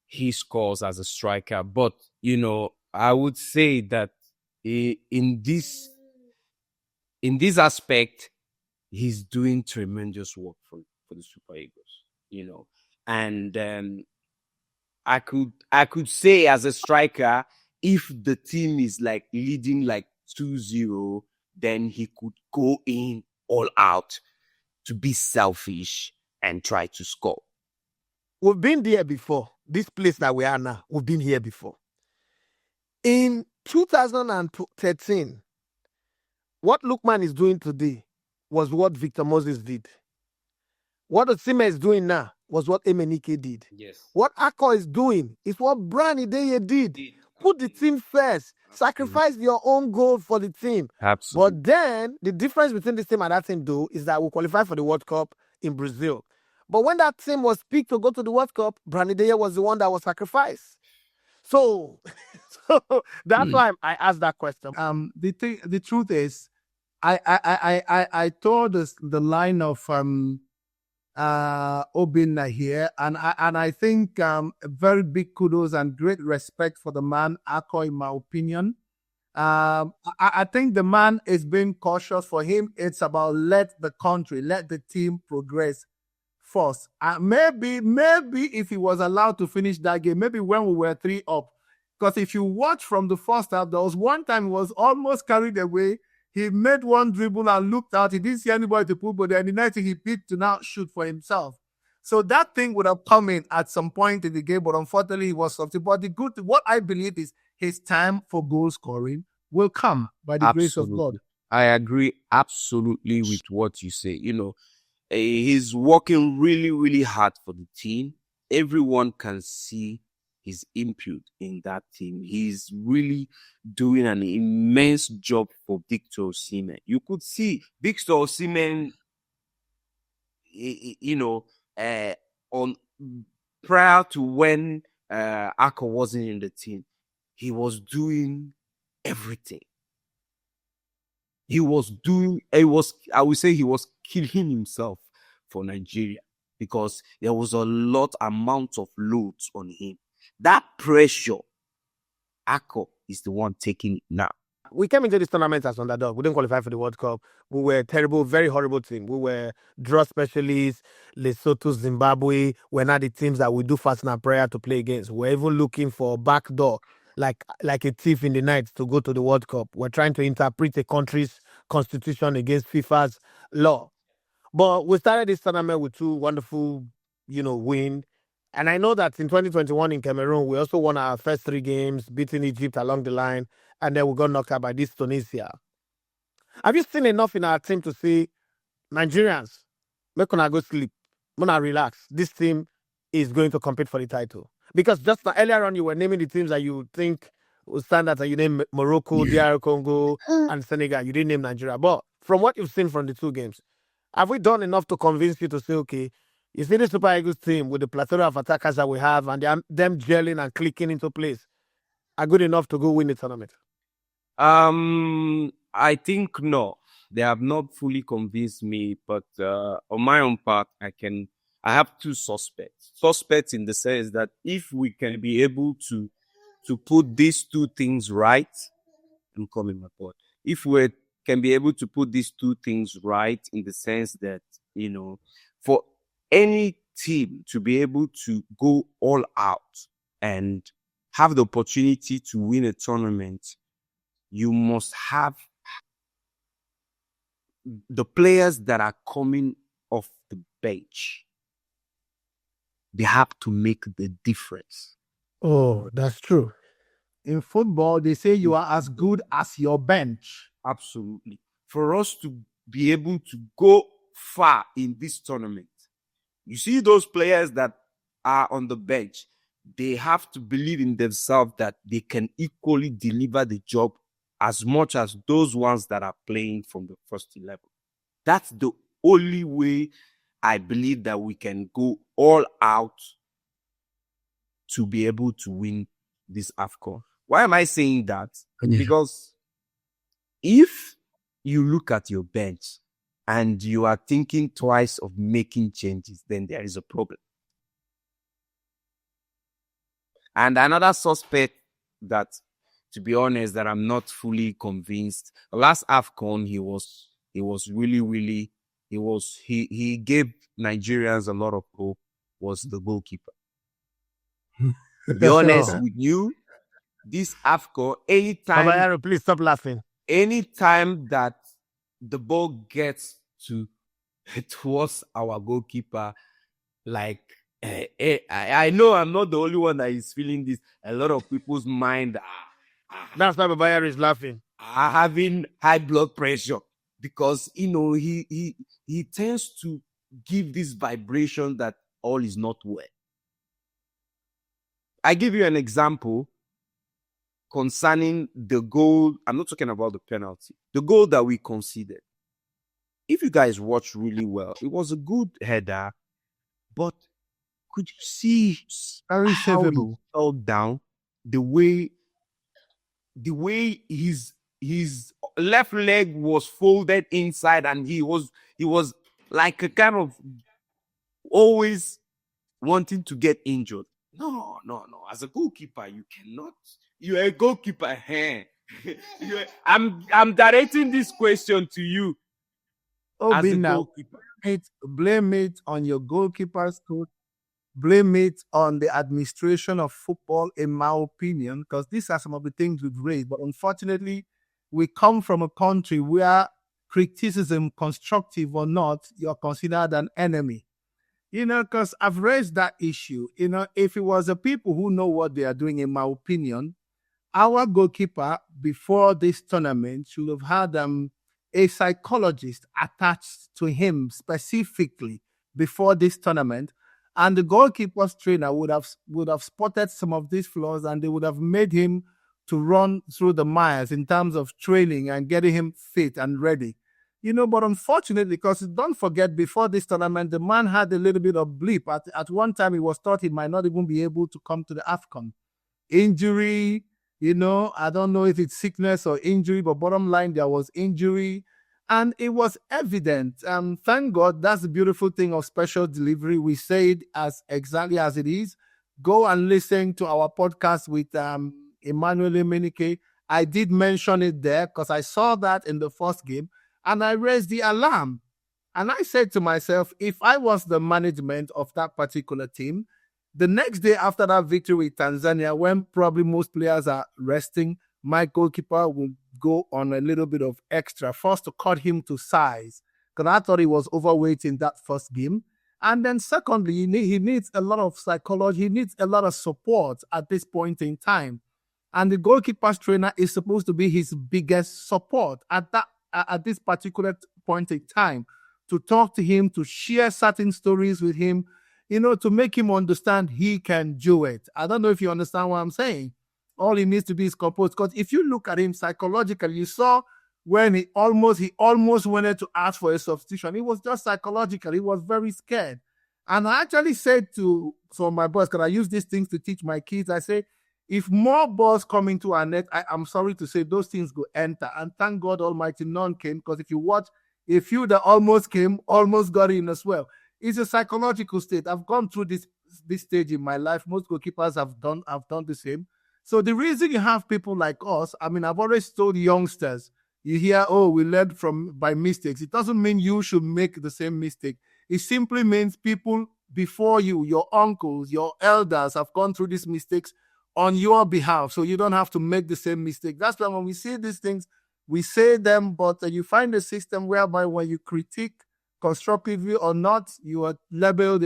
he scores as a striker, but I would say that in this aspect, he's doing tremendous work for the Super Eagles, and I could say as a striker, if the team is like leading like 2-0, then he could go in all out to be selfish and try to score. We've been there before. This place that we are now, we've been here before. In 2013, what Lookman is doing today was what Victor Moses did. What Osimhen is doing now was what Emenike did. Yes. What Ako is doing is what Brani Deye did. Put the team first. Sacrifice your own goal for the team. Absolutely. But then, the difference between this team and that team, though, is that we qualified for the World Cup in Brazil. But when that team was picked to go to the World Cup, Brani Deye was the one that was sacrificed. So that's why I asked that question. The truth is, I tore the line of Obinna here, and I think very big kudos and great respect for the man Ako, in my opinion. I think the man is being cautious. For him, it's about let the team progress first. Maybe if he was allowed to finish that game, maybe when we were 3 up, because if you watch from the first half, there was one time he was almost carried away. He made one dribble and looked out. He didn't see anybody to pull, but then the next thing he picked to now shoot for himself. So that thing would have come in at some point in the game, but unfortunately he was something. But the good, what I believe is his time for goal scoring will come by the grace of God. I agree absolutely with what you say. He's working really, really hard for the team. Everyone can see his input in that team. He's really doing an immense job for Victor Osimhen. You could see Victor Osimhen, on prior to when AFCON wasn't in the team, he was doing everything. I would say he was killing himself for Nigeria because there was a amount of loads on him. That pressure, AFCON is the one taking it now. We came into this tournament as underdog. We didn't qualify for the World Cup. We were a terrible, very horrible team. We were draw specialists, Lesotho, Zimbabwe. We're not the teams that we do fasting and prayer to play against. We're even looking for a back door, like a thief in the night to go to the World Cup. We're trying to interpret a country's constitution against FIFA's law. But we started this tournament with two wonderful, wins. And I know that in 2021 in Cameroon, we also won our first 3 games, beating Egypt along the line, and then we got knocked out by this Tunisia. Have you seen enough in our team to say, Nigerians, make una go sleep, make relax. This team is going to compete for the title. Because just earlier on, you were naming the teams that you think will stand out, and you named Morocco, DR Congo, and Senegal. You didn't name Nigeria. But from what you've seen from the 2 games, have we done enough to convince you to say, okay, you see the Super Eagles team with the plethora of attackers that we have and them gelling and clicking into place are good enough to go win the tournament? I think no. They have not fully convinced me, but on my own part, I have 2 suspects. Suspects in the sense that if we can be able to put these 2 things right, I'm coming my point. If we can be able to put these 2 things right in the sense that, for any team to be able to go all out and have the opportunity to win a tournament, you must have the players that are coming off the bench. They have to make the difference. Oh, that's true. In football, they say you are as good as your bench. Absolutely. For us to be able to go far in this tournament, you see those players that are on the bench, they have to believe in themselves that they can equally deliver the job as much as those ones that are playing from the first 11. That's the only way I believe that we can go all out to be able to win this AFCON. Why am I saying that? Yeah. Because if you look at your bench and you are thinking twice of making changes, then there is a problem. And another suspect that, to be honest, that I'm not fully convinced. Last AFCON, he gave Nigerians a lot of hope, was the goalkeeper. To be honest with you, this AFCON, anytime... please stop laughing. Anytime that the ball gets towards our goalkeeper, like, I know I'm not the only one that is feeling this. A lot of people's mind that's why Babayaro is laughing. Are having high blood pressure because he tends to give this vibration that all is not well. I give you an example concerning the goal. I'm not talking about the penalty. The goal that we conceded. If you guys watch really well, it was a good header, but could you see very how he fell down? The way his left leg was folded inside, and he was like a kind of always wanting to get injured. No. As a goalkeeper, you cannot. You're a goalkeeper. I'm directing this question to you. Obinna, blame it on your goalkeeper's coach. Blame it on the administration of football, in my opinion, because these are some of the things we've raised. But unfortunately, we come from a country where criticism, constructive or not, you're considered an enemy. Because I've raised that issue. If it was the people who know what they are doing, in my opinion, our goalkeeper before this tournament should have had a psychologist attached to him specifically before this tournament, and the goalkeeper's trainer would have spotted some of these flaws, and they would have made him to run through the miles in terms of training and getting him fit and ready. But unfortunately, because don't forget, before this tournament, the man had a little bit of blip. At one time, he was thought he might not even be able to come to the AFCON. Injury, I don't know if it's sickness or injury, but bottom line, there was injury. And it was evident. Thank God, that's the beautiful thing of special delivery. We say it as exactly as it is. Go and listen to our podcast with Emmanuel Emenike. I did mention it there because I saw that in the first game. And I raised the alarm. And I said to myself, if I was the management of that particular team, the next day after that victory with Tanzania, when probably most players are resting, my goalkeeper will go on a little bit of extra, first to cut him to size, because I thought he was overweight in that first game. And then secondly, he needs a lot of psychology. He needs a lot of support at this point in time. And the goalkeeper's trainer is supposed to be his biggest support at this particular point in time, to talk to him, to share certain stories with him, to make him understand he can do it. I don't know if you understand what I'm saying. All he needs to be is composed. Because if you look at him psychologically, you saw when he almost wanted to ask for a substitution. It was just psychological. He was very scared. And I actually said to some of my boys, because I use these things to teach my kids, I say, if more balls come into our net, I'm sorry to say those things go enter. And thank God Almighty, none came. Because if you watch, a few that almost came, almost got in as well. It's a psychological state. I've gone through this stage in my life. Most goalkeepers have done the same. So the reason you have people like us, I've always told youngsters, you hear, we learned by mistakes. It doesn't mean you should make the same mistake. It simply means people before you, your uncles, your elders have gone through these mistakes on your behalf, so you don't have to make the same mistake. That's why when we see these things, we say them, but you find a system whereby when you critique constructively or not, you're labeled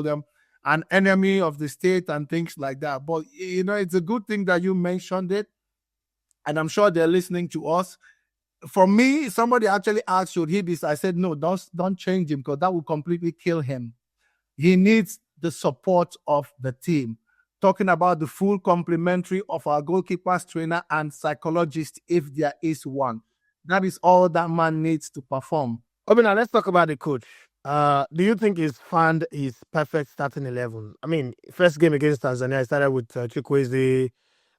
them an enemy of the state and things like that. But it's a good thing that you mentioned it, and I'm sure they're listening to us. For me, somebody actually asked, should he be? I said, no, don't change him, because that will completely kill him. He needs the support of the team. Talking about the full complementary of our goalkeeper's trainer and psychologist, if there is one. That is all that man needs to perform. Obinna, let's talk about the coach. Do you think he's found his perfect starting 11? First game against Tanzania, I started with Chukwueze,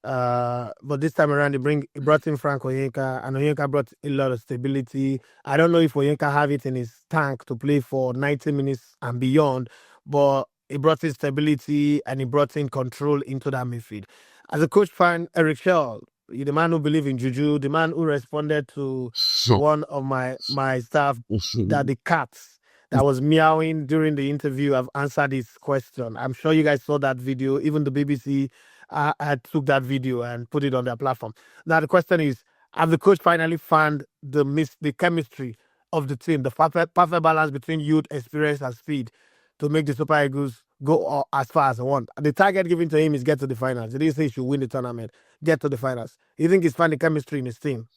but this time around he brought in Frank Onyeka, and Onyeka brought a lot of stability. I don't know if Onyeka have it in his tank to play for 90 minutes and beyond, but he brought in stability and he brought in control into that midfield. As a coach fan, Eric Shaw, the man who believed in Juju, the man who responded to one of my staff, that the cats that was meowing during the interview, I've answered his question. I'm sure you guys saw that video. Even the BBC took that video and put it on their platform. Now the question is, have the coach finally found the chemistry of the team, the perfect balance between youth, experience, and speed, to make the Super Eagles go as far as they want? The target given to him is get to the finals. He didn't say he should win the tournament, get to the finals. You think he's finding chemistry in his team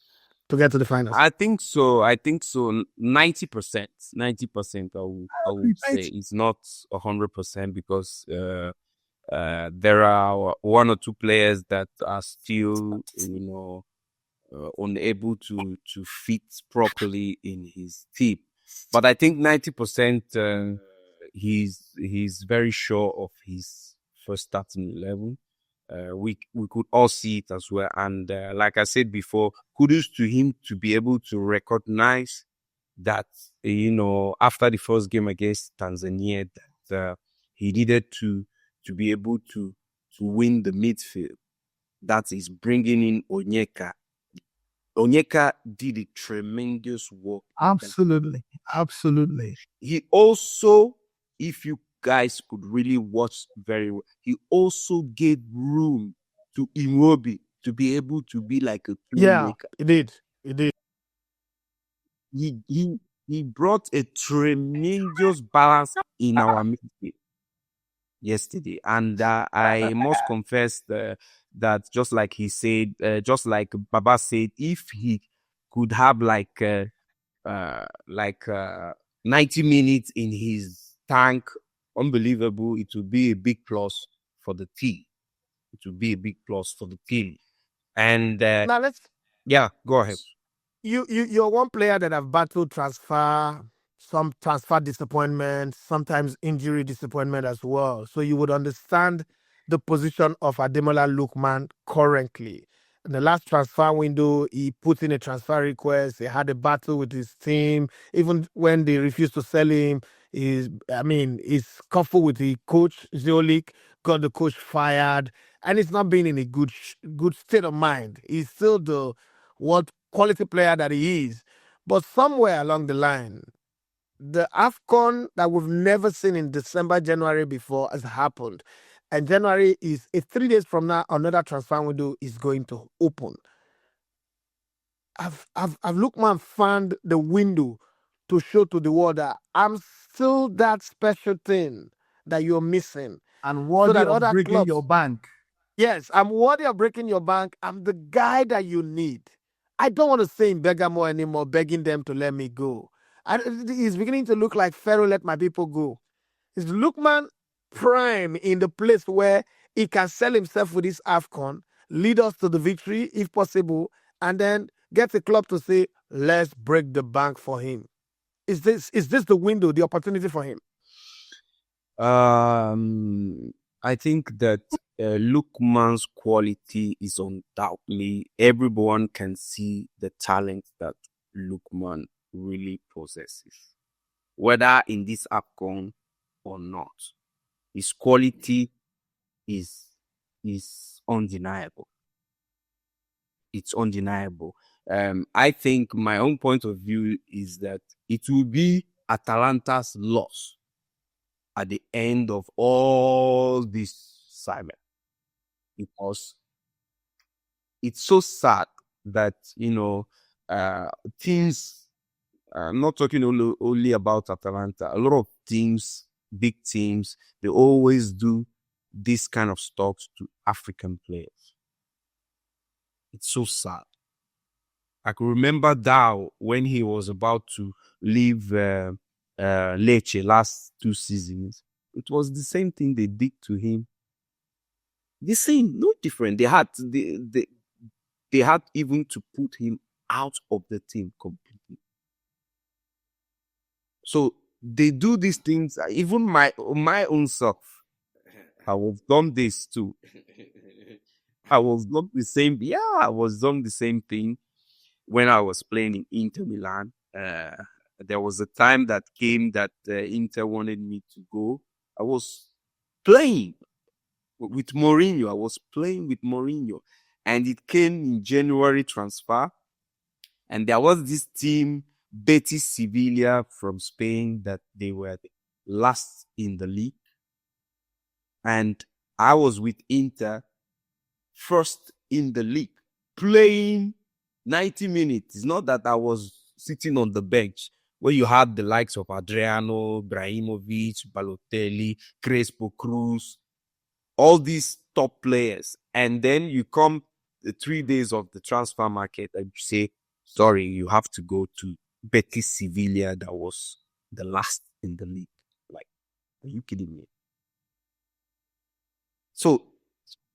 to get to the finals? I think so. 90%. 90%. I would say it's not 100%, because there are one or two players that are still, unable to fit properly in his team. But I think 90%. He's very sure of his first starting 11. We could all see it as well. And like I said before, kudos to him to be able to recognize that, after the first game against Tanzania, that he needed to be able to win the midfield. That is bringing in Onyeka. Onyeka did a tremendous work. Absolutely. He also, if you guys could really watch very well, he also gave room to Iwobi to be able to be like a Yeah, playmaker. he did. He did. He brought a tremendous balance in our midfield yesterday, and I must confess that just like he said, just like Baba said, if he could have like 90 minutes in his tank, unbelievable, it would be a big plus for the team. It would be a big plus for the team. And Now yeah, go ahead. You're one player that have battled some transfer disappointment, sometimes injury disappointment as well. So you would understand the position of Ademola Lookman currently. In the last transfer window, he put in a transfer request. He had a battle with his team. Even when they refused to sell him, he's scuffled with the coach, Zeolik, got the coach fired, and he's not been in a good state of mind. He's still the what quality player that he is. But somewhere along the line, the AFCON that we've never seen in December, January before has happened. And January is 3 days from now, another transfer window is going to open. I've Lookman found the window to show to the world that I'm still that special thing that you're missing. And worthy that of other breaking clubs- your bank. Yes, I'm worthy of breaking your bank. I'm the guy that you need. I don't want to stay in Bergamo anymore, begging them to let me go. It's beginning to look like Pharaoh let my people go. Is Lookman prime in the place where he can sell himself with this AFCON, lead us to the victory if possible, and then get the club to say, let's break the bank for him. Is this the window, the opportunity for him? I think that Lookman's quality is undoubtedly, everyone can see the talent that Lookman really possesses, whether in this AFCON or not. His quality is undeniable. It's undeniable. I think my own point of view is that it will be Atalanta's loss at the end of all this saga, because it's so sad that teams. I'm not talking only about Atalanta. A lot of teams, big teams, they always do this kind of stuff to African players. It's so sad. I can remember Dow when he was about to leave Lecce last 2 seasons. It was the same thing they did to him. The same, no different. They had even to put him out of the team completely. So they do these things. Even my own self, I was done this too. I was done the same. Yeah, I was done the same thing when I was playing in Inter Milan. There was a time that came that Inter wanted me to go. I was playing with Mourinho. I was playing with Mourinho, and it came in January transfer. And there was this team, Betis Sevilla from Spain, that they were last in the league. And I was with Inter, first in the league, playing 90 minutes. It's not that I was sitting on the bench where you had the likes of Adriano, Ibrahimovic, Balotelli, Crespo, Cruz, all these top players. And then you come the 3 days of the transfer market and you say, sorry, you have to go to Betis Sevilla that was the last in the league. Like, are you kidding me? So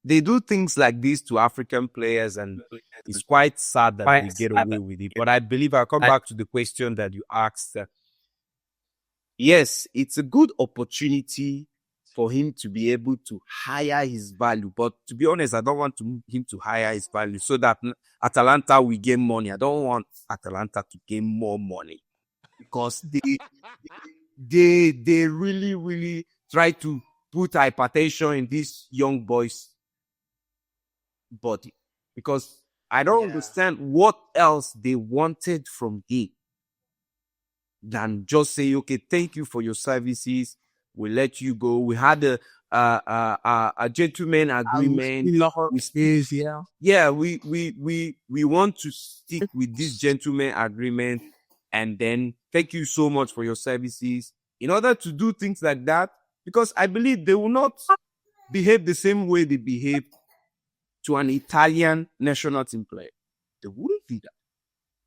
they do things like this to African players, and it's quite sad that they get away with it. But I believe I'll come back to the question that you asked. Yes, it's a good opportunity for him to be able to hire his value. But to be honest, I don't want him to hire his value so that Atalanta will gain money. I don't want Atalanta to gain more money, because they really, really try to put hypertension in this young boy's body, because I don't understand what else they wanted from him than just say, okay, thank you for your services. We'll let you go. We had a gentleman agreement. Yeah, we want to stick with this gentleman agreement, and then thank you so much for your services. In order to do things like that, because I believe they will not behave the same way they behave to an Italian national team player. They wouldn't do that.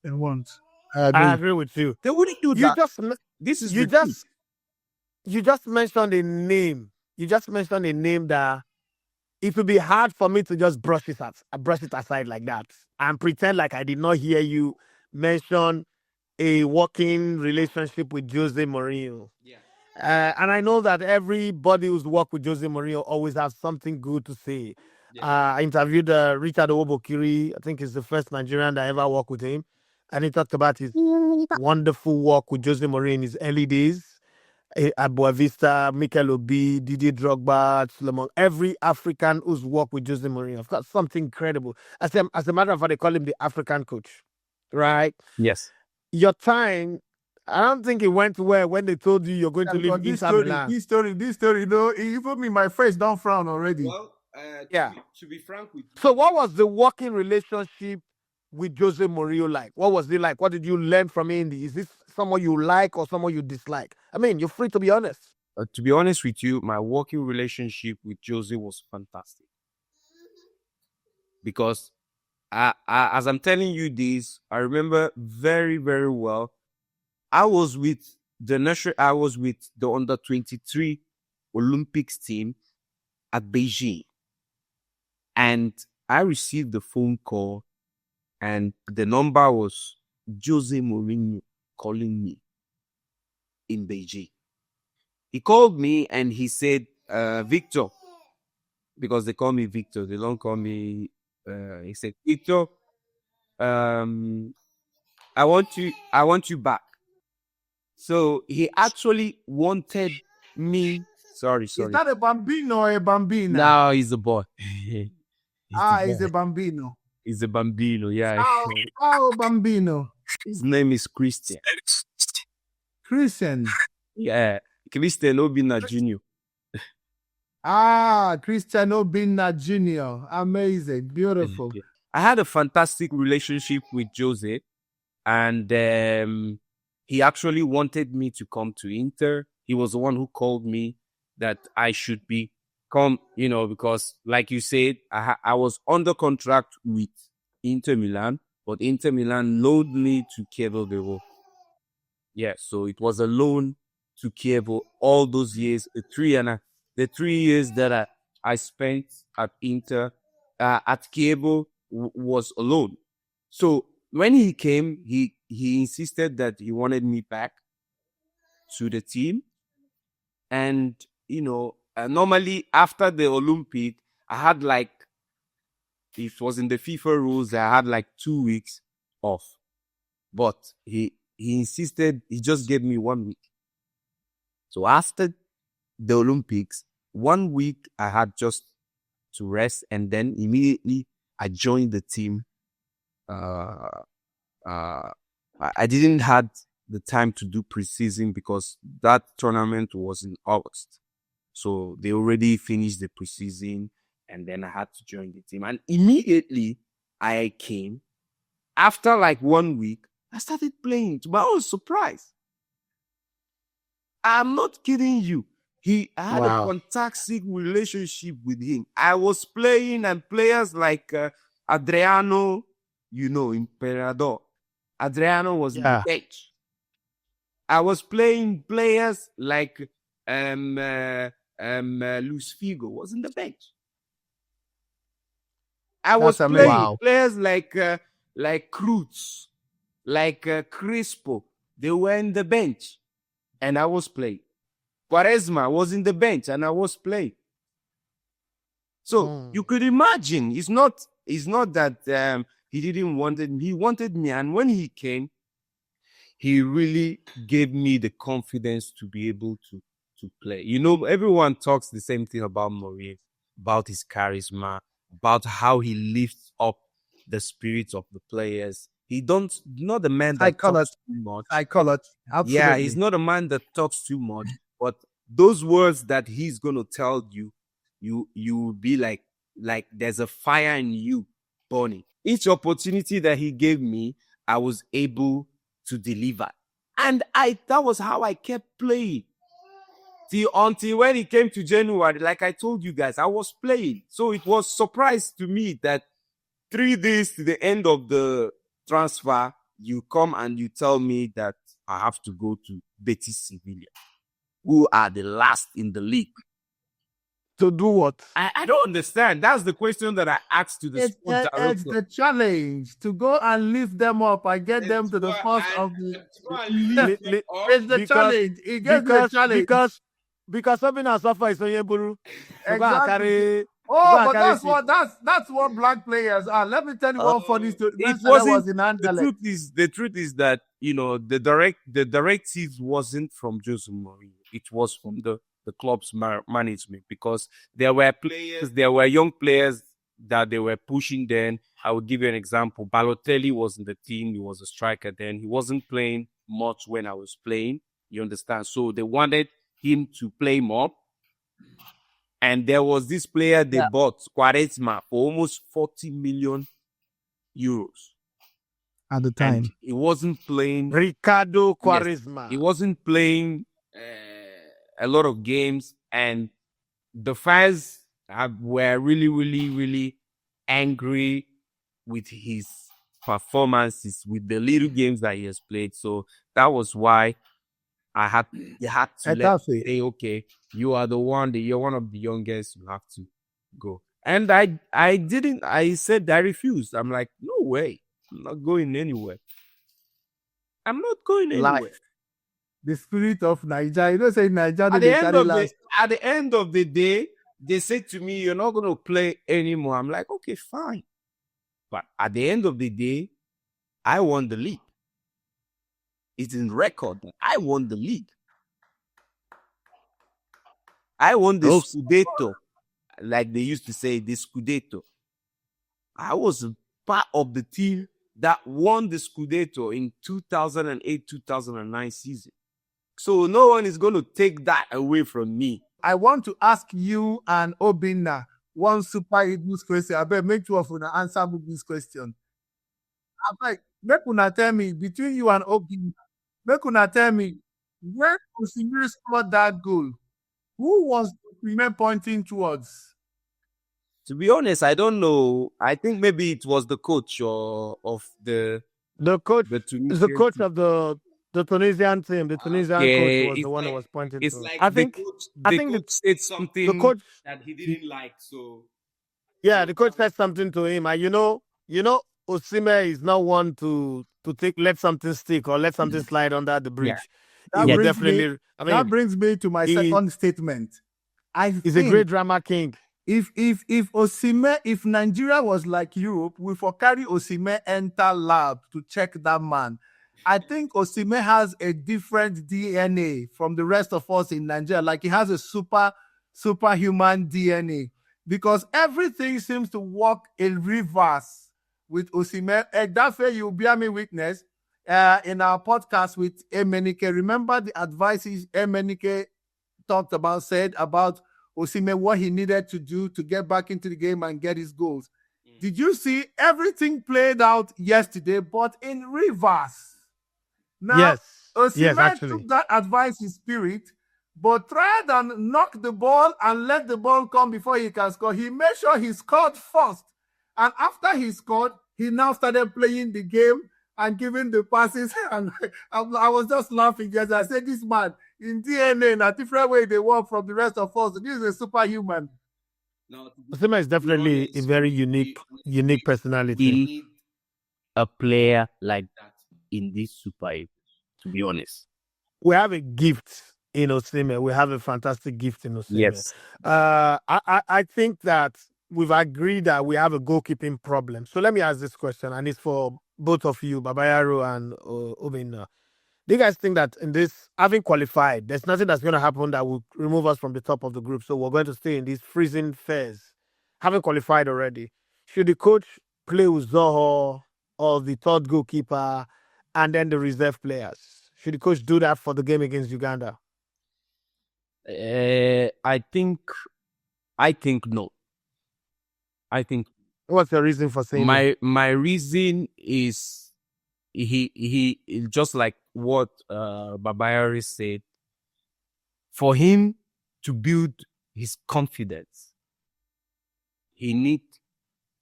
They won't. I agree with you. They wouldn't do You that. just This is you the truth. just you just mentioned a name. You just mentioned a name that it would be hard for me to just brush it aside like that and pretend like I did not hear you mention a working relationship with Jose Mourinho. Yeah. And I know that everybody who's worked with Jose Mourinho always has something good to say. I interviewed Richard Owobokiri. I think he's the first Nigerian that ever worked with him. And he talked about his wonderful work with Jose Mourinho in his early days. At Boa Vista, Mikel Obi, Didier Drogba, Suleiman, every African who's worked with Jose Mourinho. I've got something incredible. As a matter of fact, they call him the African coach, right? Yes. Your time, I don't think it went well when they told you you're going to leave This Inter Milan. story, you know, even me, my face don't frown already. Well, to be frank with you. So what was the working relationship with Jose Mourinho like? What was it like? What did you learn from him? Is this someone you like or someone you dislike? I mean, you're free to be honest. To be honest with you, my working relationship with Jose was fantastic. Because as I'm telling you this, I remember very, very well. I was with the under 23 Olympics team at Beijing. And I received the phone call, and the number was Jose Mourinho calling me in Beijing. He called me and he said, Victor, because they call me Victor, they don't call me, he said, Victor, I want you back. So he actually wanted me. Sorry. Is that a bambino or a bambina? No, he's a boy. He's a bambino. He's a bambino, yeah. Oh, bambino. His name is Christian. Christian. Yeah, Christian Obinna Jr. Christian Obinna Jr. Amazing. Beautiful. I had a fantastic relationship with Jose, and he actually wanted me to come to Inter. He was the one who called me that I should come, because like you said, I was under contract with Inter Milan, but Inter Milan loaned me to Chievo. Yeah, so it was a loan to Chievo all those years, the 3 years that I spent at Inter, at Chievo was a loan. So when he came, he insisted that he wanted me back to the team. And, normally after the Olympic, I had it was in the FIFA rules, I had 2 weeks off. But he insisted, he just gave me 1 week. So after the Olympics, 1 week I had just to rest, and then immediately I joined the team. I didn't have the time to do preseason because that tournament was in August. So they already finished the preseason, and then I had to join the team. And immediately I came. After 1 week, I started playing to my own surprise. I'm not kidding you. I had a fantastic relationship with him. I was playing, and players like Adriano, Imperador. Adriano was in the bench. I was playing players like Luis Figo was in the bench. I was playing players like Cruz, like Crespo. They were in the bench, and I was playing. Quaresma was in the bench, and I was playing. So you could imagine, it's not that he didn't want it. He wanted me, and when he came, he really gave me the confidence to be able to play. Everyone talks the same thing about Mourinho, about his charisma, about how he lifts up the spirits of the players. Not a man that talks too much. I call it. Absolutely. Yeah, he's not a man that talks too much, but those words that he's gonna tell you, you will be like there's a fire in you burning. Each opportunity that he gave me, I was able to deliver. And that was how I kept playing. Until when it came to January, like I told you guys, I was playing. So it was surprise to me that 3 days to the end of the transfer, you come and you tell me that I have to go to Betis Sevilla, who are the last in the league. To do what? I don't understand. That's the question that I asked to the sports director. It's the challenge to go and lift them up and get them to the first of the. It's the challenge. It gets the challenge. Because Obinna Nsofor is Onyeburu. Exactly. Oh, but that's what black players are. Let me tell you one funny story. Was in the truth is that, you know, the directive wasn't from Jose Mourinho. It was from the club's management, because there were young players that they were pushing then. I will give you an example. Balotelli was in the team. He was a striker then. He wasn't playing much when I was playing. You understand? So they wanted him to play more. And there was this player they bought, Quaresma, for almost 40 million euros. At the time. And he wasn't playing. Ricardo Quaresma. Yes, he wasn't playing a lot of games. And the fans were really, really, really angry with his performances, with the little games that he has played. So that was why they had to say, okay, you're one of the youngest, you have to go. And I said I refused. I'm like, no way. I'm not going anywhere. I'm not going anywhere. Life. The spirit of Nigeria. You don't say Nigeria. At the end of the day, they said to me, you're not going to play anymore. I'm like, okay, fine. But at the end of the day, I won the league. It's in record. I won the league. I won the Scudetto. Like they used to say, the Scudetto. I was part of the team that won the Scudetto in 2008-2009 season. So no one is going to take that away from me. I want to ask you and Obinna one Super Eagles question. I bet make two of you answer this question. I'm like, make una tell me, between you and Obinna, make una tell me, when Osimhen scored that goal, who was Osimhen pointing towards? To be honest, I don't know. I think maybe it was the coach of the coach. The coach team. of the Tunisian team. The Tunisian coach was the one who was pointing to. Like I think the coach said something the coach, that he didn't like. So yeah, the coach said something to him. And you know, Osimhen is not one to let something stick or let something slide under the bridge. Yeah. That brings me to my second statement. He's a great drama king. If Osimhen, if Nigeria was like Europe, we for carry Osimhen enter lab to check that man. I think Osimhen has a different DNA from the rest of us in Nigeria. Like he has a superhuman DNA, because everything seems to work in reverse with Osimhen. Edafe, you'll bear me witness. In our podcast with Emenike, remember the advices Emenike said about Osimhen, what he needed to do to get back into the game and get his goals. Did you see everything played out yesterday, but in reverse? Now, yes. Osimhen took that advice in spirit, but tried and knock the ball and let the ball come before he can score. He made sure he scored first. And after he scored, he now started playing the game and giving the passes. And I was just laughing because I said, this man, in DNA, in a different way they work from the rest of us. This is a superhuman. Osimhen is definitely a very unique personality. We need a player like that in this Super Eagles, to be honest. We have a gift in Osimhen. We have a fantastic gift in Osimhen. Yes. I think that we've agreed that we have a goalkeeping problem. So let me ask this question, and it's for both of you, Babayaro and Obinna. Do you guys think that in this, having qualified, there's nothing that's going to happen that will remove us from the top of the group? So we're going to stay in these freezing phase, having qualified already. Should the coach play with Zoho or the third goalkeeper and then the reserve players? Should the coach do that for the game against Uganda? I think no. I think What's your reason for saying no? my reason is he just like what Babayari said. For him to build his confidence, they need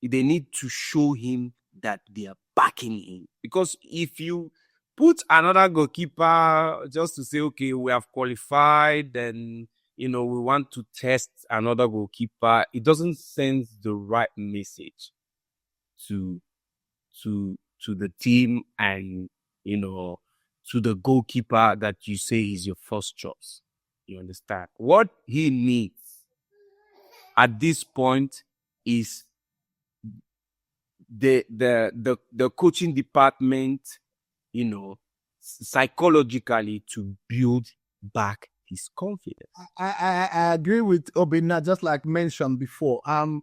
to show him that they are backing him. Because if you put another goalkeeper just to say, okay, we have qualified, then we want to test another goalkeeper, it doesn't send the right message to the team and to the goalkeeper that you say is your first choice. You understand? What he needs at this point is the coaching department, psychologically to build back his confidence. I agree with Obinna, just like mentioned before. The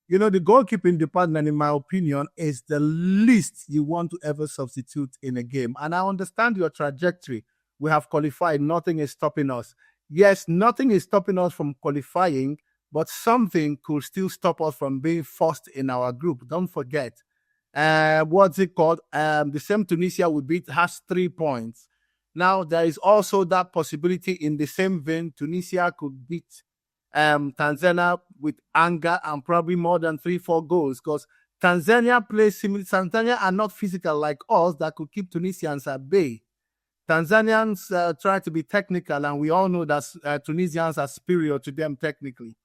goalkeeping department, in my opinion, is the least you want to ever substitute in a game. And I understand your trajectory. We have qualified. Nothing is stopping us. Yes, nothing is stopping us from qualifying, but something could still stop us from being first in our group. Don't forget. What's it called? The same Tunisia we beat has 3 points. Now, there is also that possibility in the same vein. Tunisia could beat Tanzania with anger and probably more than 3-4 goals, because Tanzania plays similar. Tanzania are not physical like us that could keep Tunisians at bay. Tanzanians try to be technical, and we all know that Tunisians are superior to them technically.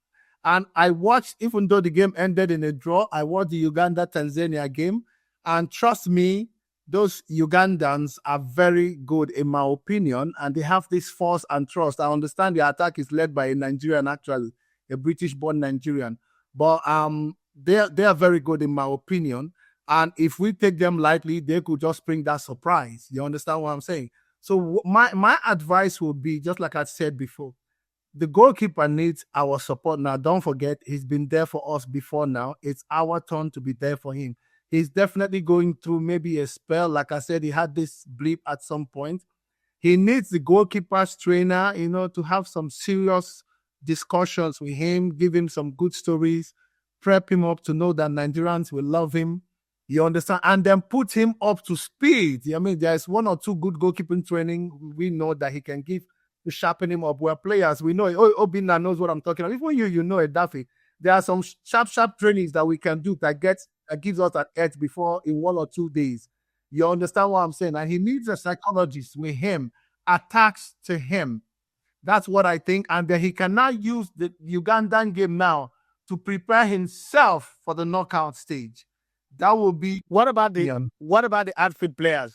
And I watched, even though the game ended in a draw, I watched the Uganda-Tanzania game, and trust me, those Ugandans are very good, in my opinion, and they have this force and trust. I understand the attack is led by a Nigerian, actually, a British-born Nigerian. But they are very good, in my opinion. And if we take them lightly, they could just bring that surprise. You understand what I'm saying? So my advice would be, just like I said before, the goalkeeper needs our support now. Don't forget, he's been there for us before now. It's our turn to be there for him. He's definitely going through maybe a spell. Like I said, he had this blip at some point. He needs the goalkeeper's trainer, to have some serious discussions with him, give him some good stories, prep him up to know that Nigerians will love him. You understand? And then put him up to speed. I mean, there's 1 or 2 good goalkeeping training we know that he can give to sharpen him up. We're players. We know Obinna knows what I'm talking about. Even you know Edafe. There are some sharp trainings that we can do that gives us an edge before in 1 or 2 days. You understand what I'm saying? And he needs a psychologist with him, attached to him. That's what I think. And then he cannot use the Ugandan game now to prepare himself for the knockout stage. That will be. What about the outfield players?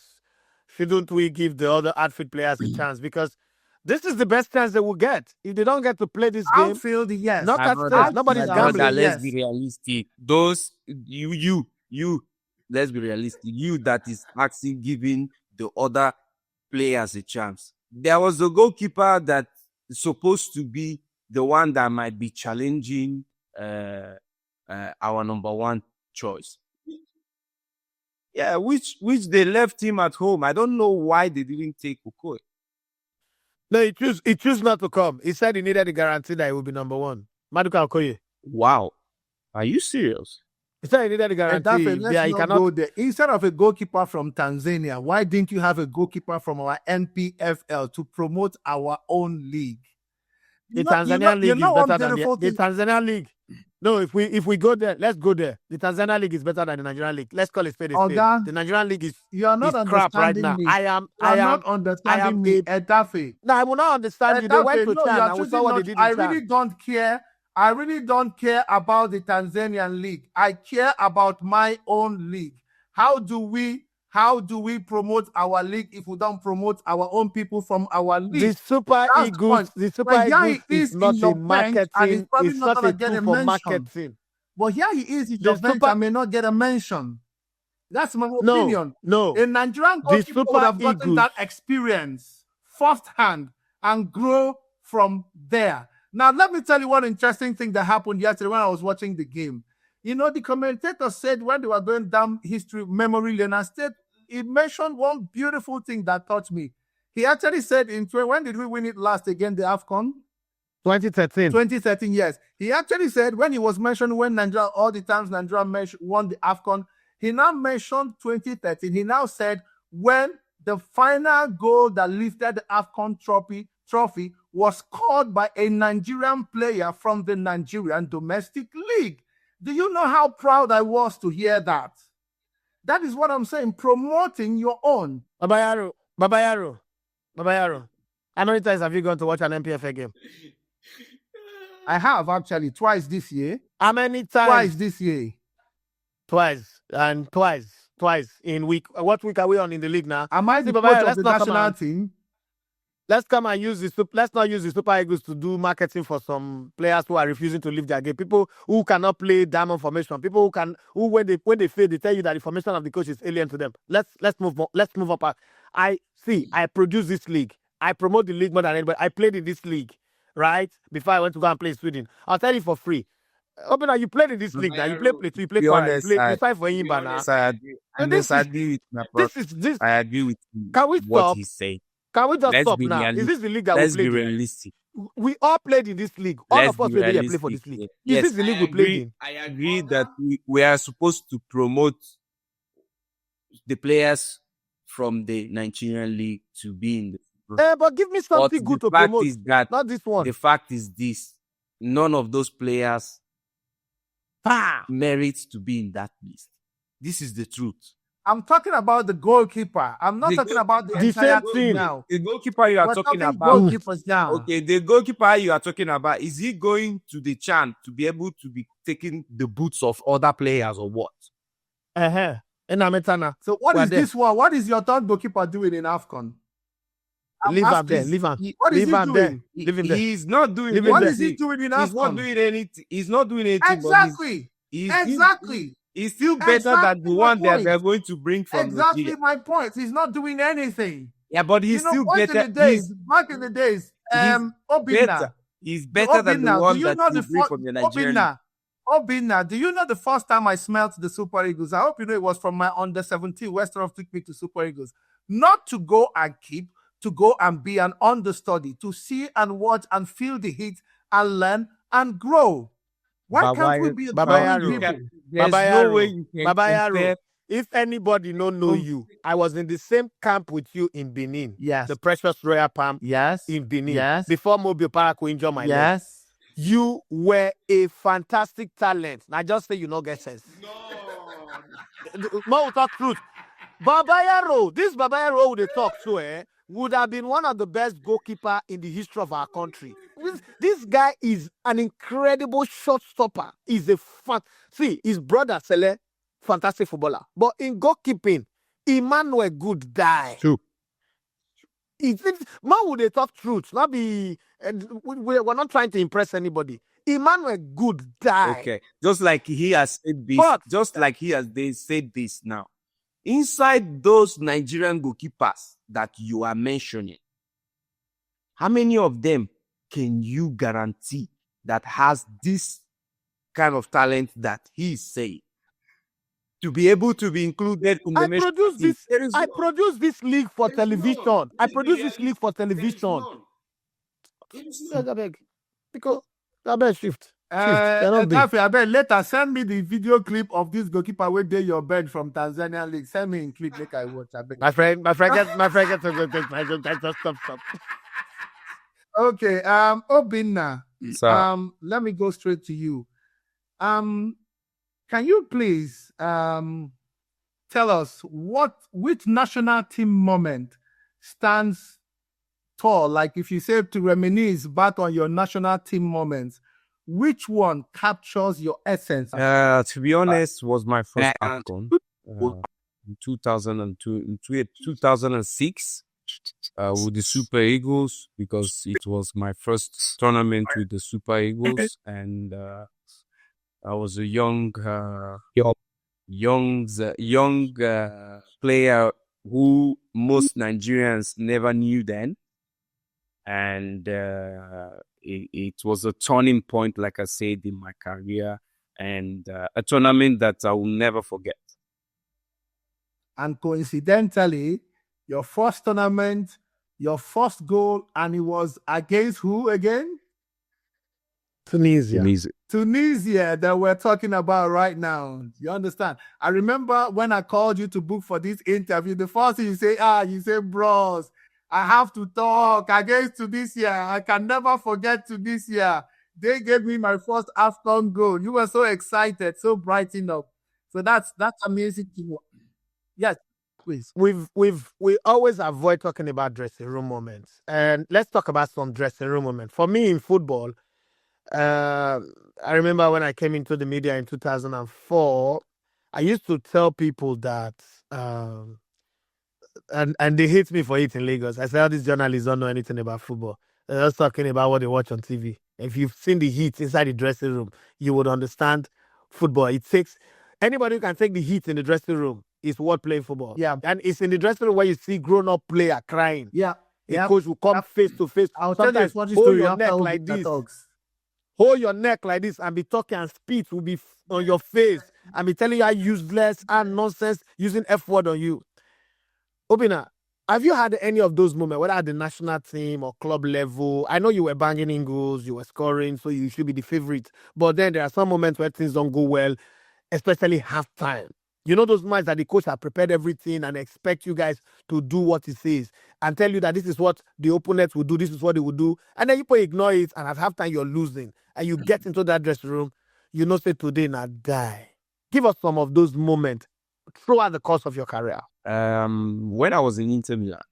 Shouldn't we give the other outfield players a chance? Because this is the best chance they will get. If they don't get to play this game, Outfield, yes. knockout stage, nobody's gambling. Let's be realistic. Those you. Let's be realistic. You that is actually giving the other players a chance. There was a goalkeeper that is supposed to be the one that might be challenging our number 1 choice. Yeah, which they left him at home. I don't know why they didn't take Okoye. No, he chose not to come. He said he needed a guarantee that he would be number 1. Maduka Okoye. Wow. Are you serious? He said he needed a guarantee. He cannot go there. Instead of a goalkeeper from Tanzania, why didn't you have a goalkeeper from our NPFL to promote our own league? The Tanzanian league is better than the Tanzanian league. No, if we go there, let's go there. The Tanzanian league is better than the Nigerian league. Let's call it spade a spade. The Nigerian league is crap right now. Me. I am not understanding me, Edafe. No, I will not understand you. They went to China and we saw what they did in China. I really don't care about the Tanzanian league. I care about my own league. How do we promote our league if we don't promote our own people from our league? The Super Eagles is not a marketing. It's not a tool for marketing. But here he is in your bench and may not get a mention. That's my opinion. No. A Nigerian goalkeeper would have gotten that experience firsthand and grow from there. Now, let me tell you one interesting thing that happened yesterday when I was watching the game. The commentator said when they were going down memory lane, he mentioned one beautiful thing that touched me. He actually said when did we win it last again, the AFCON? 2013. 2013, yes. He actually said when he was mentioned when Nigeria, all the times Nigeria won the AFCON, he now mentioned 2013. He now said when the final goal that lifted the AFCON trophy was scored by a Nigerian player from the Nigerian domestic league. Do you know how proud I was to hear that? That is what I'm saying, promoting your own. Babayaro. How many times have you gone to watch an NPFL game? I have actually twice this year. How many times? Twice this year. Twice in week. What week are we on in the league now? Am I the coach of the national team? Let's come and use this. Let's not use the Super Eagles to do marketing for some players who are refusing to leave their game. People who cannot play diamond formation. People who when they fail, they tell you that the formation of the coach is alien to them. Let's move on. Let's move up. I produce this league. I promote the league more than anybody. I played in this league, right? Before I went to go and play in Sweden. I'll tell you for free. Obinna, you played in this league now. You play Plateau, you play Kwara, you fight for Imba now. I agree with you. Can we what stop? He's saying. Can we just Let's stop be now? realistic. Is this the league that Let's we be played in? realistic. We all played in this league. All Let's of us be were there play realistic. for this league. Yes, Is this the league we played in? I agree that we are supposed to promote the players from the Nigerian league to be in the. But give me something good to promote. Is that not this one. The fact is this: none of those players merits to be in that list. This is the truth. I'm talking about the goalkeeper. I'm not talking about the entire team now. The goalkeeper you are talking about. Goalkeepers now. Okay, the goalkeeper you are talking about, is he going to the CHAN to be able to be taking the boots of other players or what? So what is this one? What is your third goalkeeper doing in AFCON? Leave him there. Leave him. What is he doing? Leave him there. He's not doing anything. What is he doing in AFCON? He's not doing anything. He's not doing anything. Exactly. Exactly. He's still better than the one that they're going to bring from Exactly Nigeria. my point. He's not doing anything. Yeah, but he's still better. Back in the days, Obinna. He's better than the one that you bring from the Nigerian. Obinna, do you know the first time I smelled the Super Eagles? I hope you know it was from my under-17 Western took me to Super Eagles. Not to go and keep, to go and be an understudy, to see and watch and feel the heat and learn and grow. Why can't we be people? There's no way you can compare. If anybody know you, I was in the same camp with you in Benin. Yes. The Precious Royal Palm. Yes. In Benin. Yes. Before Mobile Paraco injured my leg. Yes. You were a fantastic talent. Now just say you no get sense. No. More talk truth. Babayaro, this Babayaro who they talk to, would have been one of the best goalkeeper in the history of our country. This guy is an incredible shot stopper. He's a see, his brother Sele, fantastic footballer. But in goalkeeping, Emmanuel good guy. True. Man, would they talk truth? Not be. We're not trying to impress anybody. Emmanuel good guy. Okay, just like he has said this. They said this now. Inside those Nigerian goalkeepers that you are mentioning, how many of them can you guarantee that has this kind of talent that he is saying to be able to be included in the I produce this league for television. I produce this league for television. Because I bet shift. Edafe, I bet later send me the video clip of this goalkeeper where they your bench from Tanzania league. Send me in clip, make I watch. I bet. My friend gets to go take my joke. Stop. Okay, Obinna. So, let me go straight to you. Can you please tell us which national team moment stands tall? Like if you say to reminisce back on your national team moments, which one captures your essence? To be honest, was my first AFCON in 2002, 2006 with the Super Eagles, because it was my first tournament with the Super Eagles, and I was a young player who most Nigerians never knew then, and it was a turning point, like I said, in my career, and a tournament that I will never forget. And coincidentally, your first tournament, your first goal, and it was against who again? Tunisia that we're talking about right now. You understand? I remember when I called you to book for this interview, the first thing you say, bros, I have to talk against Tunisia. I can never forget Tunisia. They gave me my first AFCON goal. You were so excited, so brightened up. So that's amazing to know. Yes, please. We always avoid talking about dressing room moments, and let's talk about some dressing room moments. For me in football, I remember when I came into the media in 2004, I used to tell people that, and they hate me for it in Lagos. I said, all these journalists don't know anything about football. They're just talking about what they watch on TV. If you've seen the heat inside the dressing room, you would understand football. It takes anybody who can take the heat in the dressing room is what playing football. Yeah. And it's in the dressing room where you see grown-up player crying. Yeah. A coach will come face to face. I'll tell you Sometimes what hold story your after neck all like the this. talks. Hold your neck like this and be talking, and spit will be on your face and be telling you how useless and nonsense using F word on you. Obinna, have you had any of those moments, whether at the national team or club level? I know you were banging in goals, you were scoring, so you should be the favorite. But then there are some moments where things don't go well, especially halftime. You know those moments that the coach has prepared everything and expect you guys to do what he says and tell you that this is what the opponent will do, this is what they will do. And then you ignore it, and at halftime you're losing. And you get into that dressing room, you know, say today now die. Give us some of those moments throughout the course of your career. When I was in Inter Milan,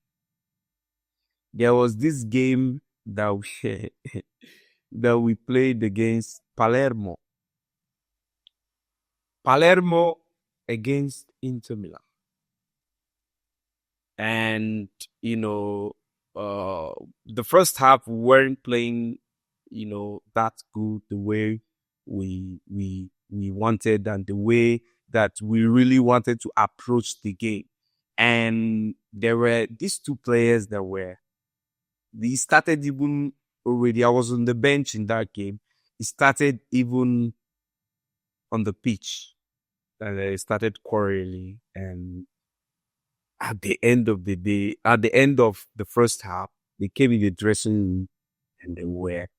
there was this game that we played against Palermo. Palermo against Inter Milan. And, the first half we weren't playing, that good the way we wanted and the way that we really wanted to approach the game. And there were these two players they started even already. I was on the bench in that game. It started even on the pitch. And they started quarreling. And at the end of the day, at the end of the first half, they came in the dressing room and they were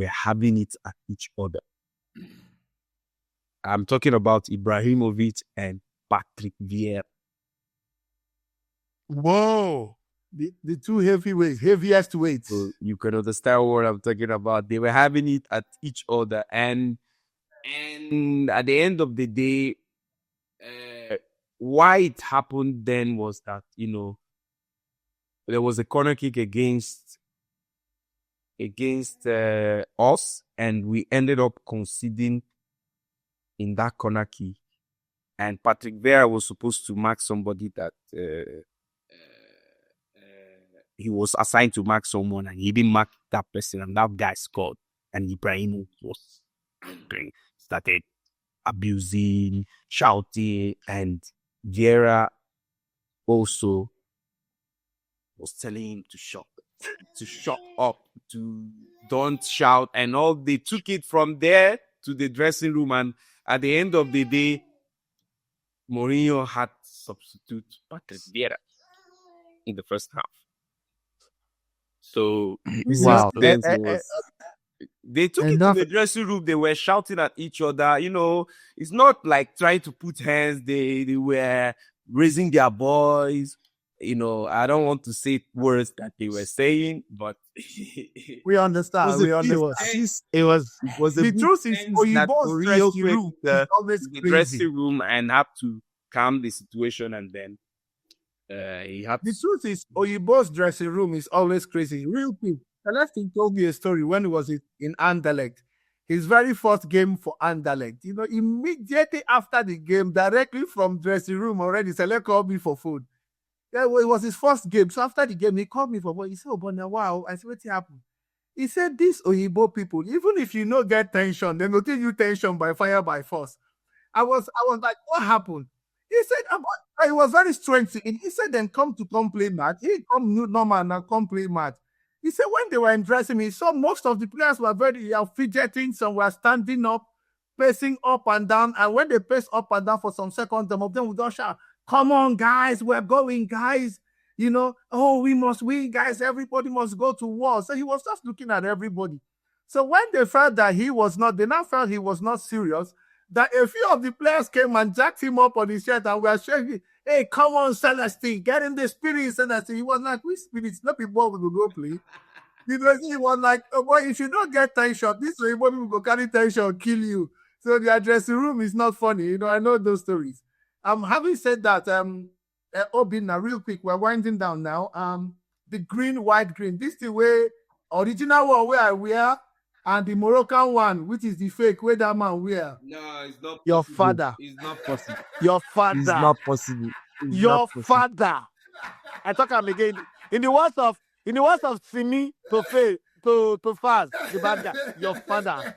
having it at each other. I'm talking about Ibrahimovic and Patrick Vieira. Whoa. The two heaviest weights. So you can understand what I'm talking about. They were having it at each other. And at the end of the day, why it happened then was that, there was a corner kick against us, and we ended up conceding in that corner kick. And Patrick Vieira was supposed to mark somebody that he was assigned to mark someone, and he didn't mark that person, and that guy scored. And Ibrahimovic was angry, started abusing, shouting, and Vieira also was telling him to shut up, to don't shout, and all. They took it from there to the dressing room, and at the end of the day, Mourinho had to substitute Patrick Vieira in the first half. So Wow. They took it to the dressing room. They were shouting at each other. It's not like trying to put hands. They were raising their voice. I don't want to say words that they were saying, but we understand. It was the truth is, Oyibo's dressing room is always the crazy. dressing room and have to calm the situation, and then he had. The truth is, Oyibo's dressing room is always crazy. Real quick, Celestine told me a story when he was in Anderlecht. His very first game for Anderlecht. Immediately after the game, directly from dressing room already, Celeste called me for food. Yeah, well, it was his first game. So after the game, he called me for food. He said, "Oh, but now, wow." I said, "What happened?" He said, "These Oyibo people, even if you no get tension, they will give you tension by fire, by force." I was like, "What happened?" He said, "It was very strange." He said, "Then come play match." He come normal and come play match. He said, when they were dressing me, so most of the players were very fidgeting, some were standing up, pacing up and down. And when they pace up and down for some seconds, some of them would just shout, "Come on, guys, we're going, guys. Oh, we must win, guys. Everybody must go to war." So he was just looking at everybody. So when they felt that they now felt he was not serious, that a few of the players came and jacked him up on his shirt and were shaking, hey, come on, Celestine, get in the spirit, Celestine. He was like, which spirit? Not before we will go play. Because he was like, oh boy, if you don't get tension, this way people will carry tension, kill you. So the dressing room is not funny. I know those stories. Having said that, Obinna, real quick, we're winding down now. The green, white, green. This is the way original one where I wear, and the Moroccan one, which is the fake where that man wear. No, it's not. Your possible. father. It's not possible. Your father. It's not possible. It's Your not possible. father. I talk him again. In the words of Simi to Faz, the bad guy. Your father.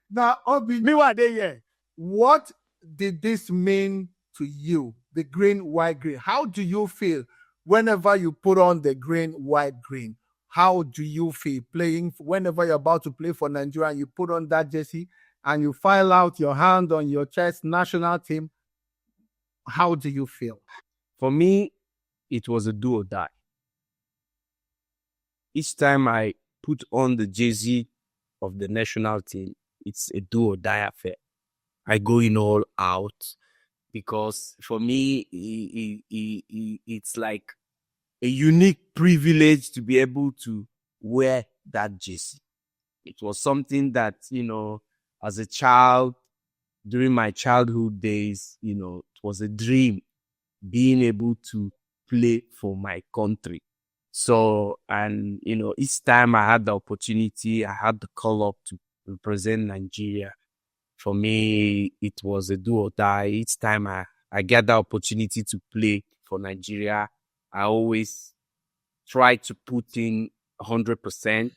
Now, Obinna, Meanwhile, they here. what did this mean to you? The green, white, green. How do you feel whenever you put on the green, white, green? How do you feel playing whenever you're about to play for Nigeria and you put on that jersey and you file out your hand on your chest, national team? How do you feel? For me, it was a do or die. Each time I put on the jersey of the national team, it's a do or die affair. I go in all out because for me, it's like a unique privilege to be able to wear that jersey. It was something that, as a child, during my childhood days, it was a dream being able to play for my country. So, and, each time I had the opportunity, I had the call up to represent Nigeria. For me, it was a do or die. Each time I get the opportunity to play for Nigeria, I always try to put in 100%.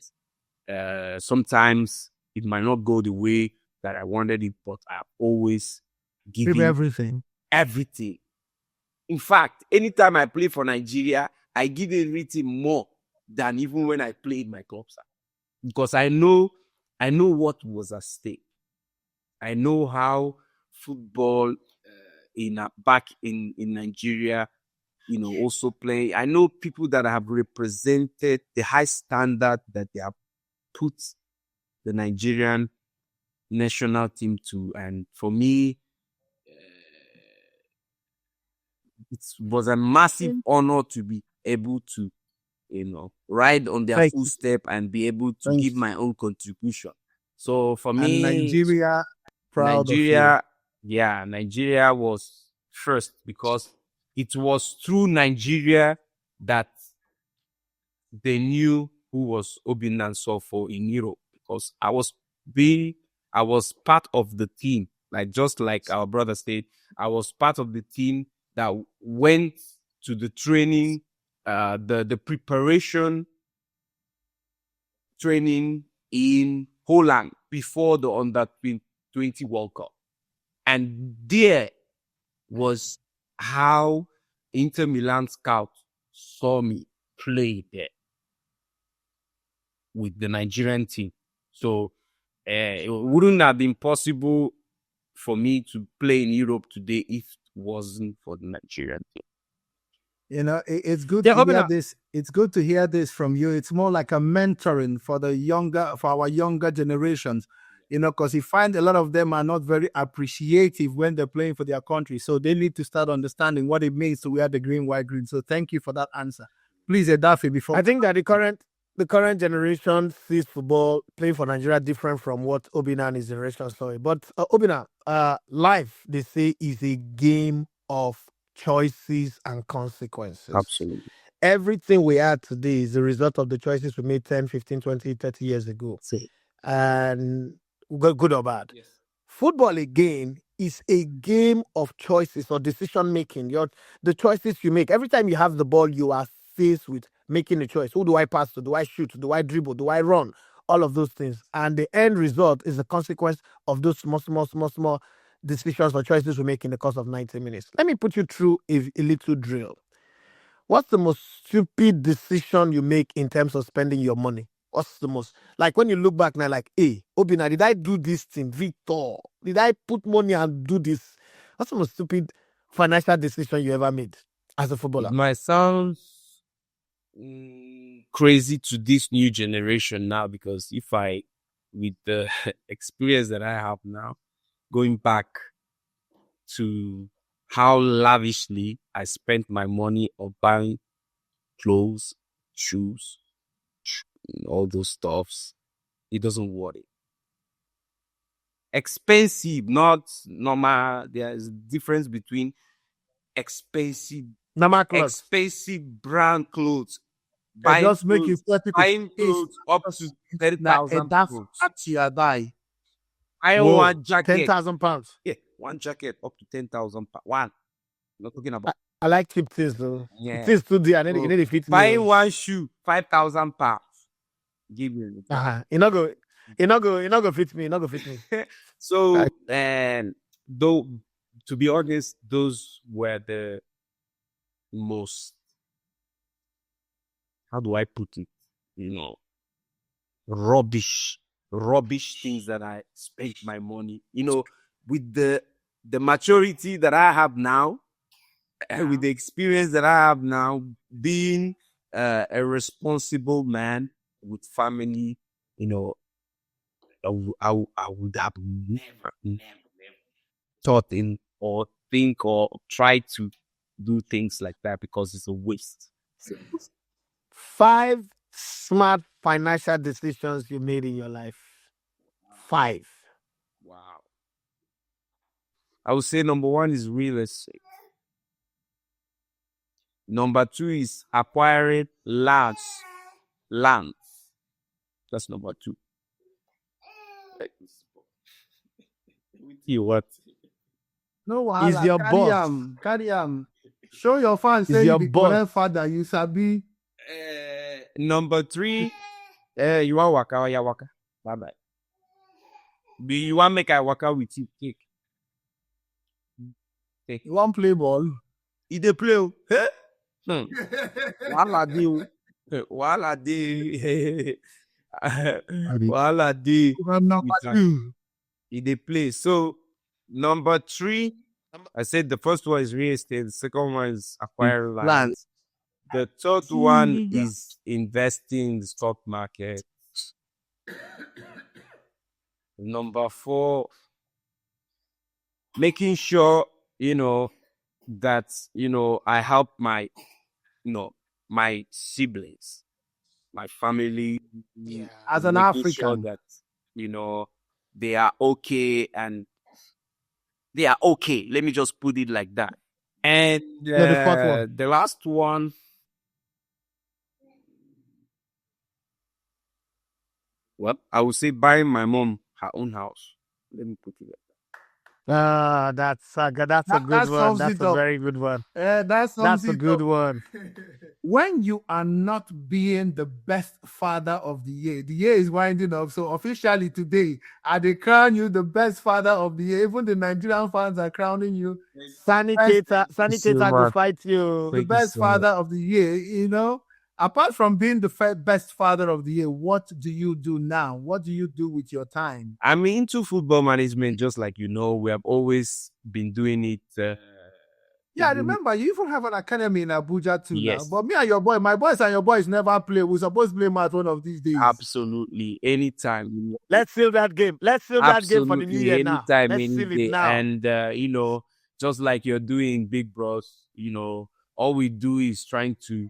Sometimes it might not go the way that I wanted it, but I always give everything. Everything. In fact, anytime I play for Nigeria, I give everything more than even when I play in my club side. Because I know what was at stake. I know how football back in Nigeria, also play. I know people that have represented the high standard that they have put the Nigerian national team to. And for me, it was a massive honor to be able to, ride on their footstep and be able to give my own contribution. So for me, Nigeria, proud of you. Yeah, Nigeria was first because it was through Nigeria that they knew who was Victor Nsofor in Europe, because I was part of the team, just like our brother said, I was part of the team that went to the training, the preparation training in Holland before the Under-20 World Cup. And there was how Inter Milan scouts saw me play there with the Nigerian team. So it wouldn't have been possible for me to play in Europe today if it wasn't for the Nigerian team. It's good to hear this. It's good to hear this from you. It's more like a mentoring for our younger generations. Because you find a lot of them are not very appreciative when they're playing for their country. So they need to start understanding what it means to wear the green, white, green. So thank you for that answer. Please, Edafe, before. I think that the current generation sees football playing for Nigeria different from what Obinna and his generation saw it. But Obinna, life, they say, is a game of choices and consequences. Absolutely. Everything we are today is the result of the choices we made 10, 15, 20, 30 years ago. And good or bad. Yes. Football, again, is a game of choices or decision making. The choices you make. Every time you have the ball, you are faced with making a choice. Who do I pass to? Do I shoot? Do I dribble? Do I run? All of those things. And the end result is the consequence of those small decisions or choices we make in the course of 90 minutes. Let me put you through a little drill. What's the most stupid decision you make in terms of spending your money? What's the most, like when you look back now, like, hey, Obinna, did I do this thing? Victor, did I put money and do this? What's the most stupid financial decision you ever made as a footballer? It might sound crazy to this new generation now, because with the experience that I have now, going back to how lavishly I spent my money on buying clothes, shoes, all those stuffs, it doesn't worth it. Expensive, not normal. There's a difference between expensive brand clothes. Just make you Buying clothes up to 30,000 pounds. I Whoa, want jacket. £10,000. Yeah, one jacket up to 10,000 pounds. One. Not talking about. I like cheap things though. Yeah. Things too dear. I need to fit me. Buying one shoe, 5,000 pounds. Give me. You not go fit me. So, and though, to be honest, those were the most, how do I put it? Rubbish things that I spent my money. With the maturity that I have now, and with the experience that I have now, being a responsible man with family, I would have never thought in or think or try to do things like that, because it's a waste. 5 smart financial decisions you made in your life. 5. Wow. I would say number 1 is real estate. Number 2 is acquiring lands. That's number 2. You what? No, Is your boss. Carry him. Show your fans Is say your you be boss. correct father. You sabi. Number 3, you want waka or ya waka? Bye bye. Do you want make I waka with you? Cake. You want play ball? He dey play. Wahala dey. Wahala dey. Wahala dey. He dey play. So number 3, I said the first one is real estate. The second one is acquiring land. The third one is investing in the stock market. Number 4, making sure, that, I help my, my siblings, my family. As an making African. sure that, they are okay, and they are okay. Let me just put it like that. And the fourth one. The last one, well, I would say buying my mom her own house. Let me put it like that. That's a good one. sums That's it a up. very good one. That's That's a good one. When you are not being the best father of the year is winding up. So officially today, they crown you the best father of the year. Even the Nigerian fans are crowning you Sanitator will fight you. the best father of the year. Apart from being the best father of the year, what do you do now? What do you do with your time? I'm into football management, just like we have always been doing it. Yeah, I remember you even have an academy in Abuja too now. Yes. But me and your boy, my boys and your boys never play. We're supposed to play match one of these days. Absolutely, anytime. Let's seal that game. Let's seal that game for the new year now. Anytime, Let's any seal day. it now. And just like you're doing, Big Bros, all we do is trying to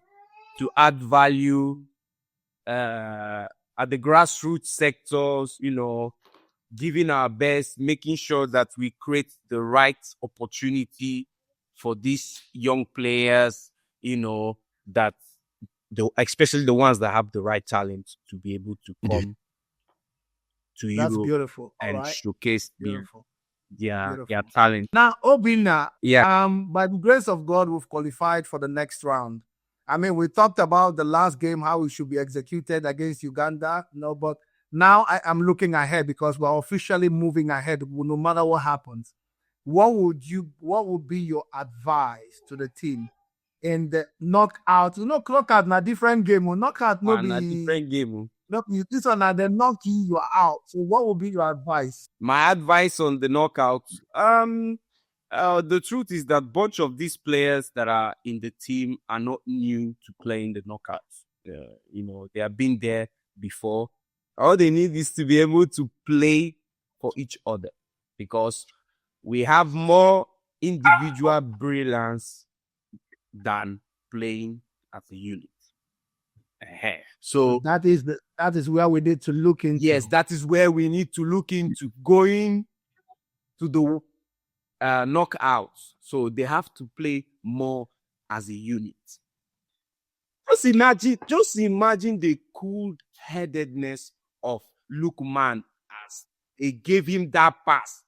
add value at the grassroots sectors, giving our best, making sure that we create the right opportunity for these young players, that especially the ones that have the right talent to be able to come to That's Europe beautiful. All and right. showcase Beautiful. their talent. Now, Obinna, Yeah. by the grace of God, we've qualified for the next round. I mean, we talked about the last game, how we should be executed against Uganda. But now I am looking ahead because we're officially moving ahead no matter what happens. What would be your advice to the team in the knockout? Knockout na different game. Knockout no be different game. No, this one na they knock you are out. So what would be your advice? My advice on the knockout, the truth is that bunch of these players that are in the team are not new to playing the knockouts. they have been there before. All they need is to be able to play for each other, because we have more individual brilliance than playing as a unit. So that is where we need to look into. yes, that is where we need to look into, going to the knockouts. So they have to play more as a unit. Just imagine the cool-headedness of Lookman as they gave him that pass.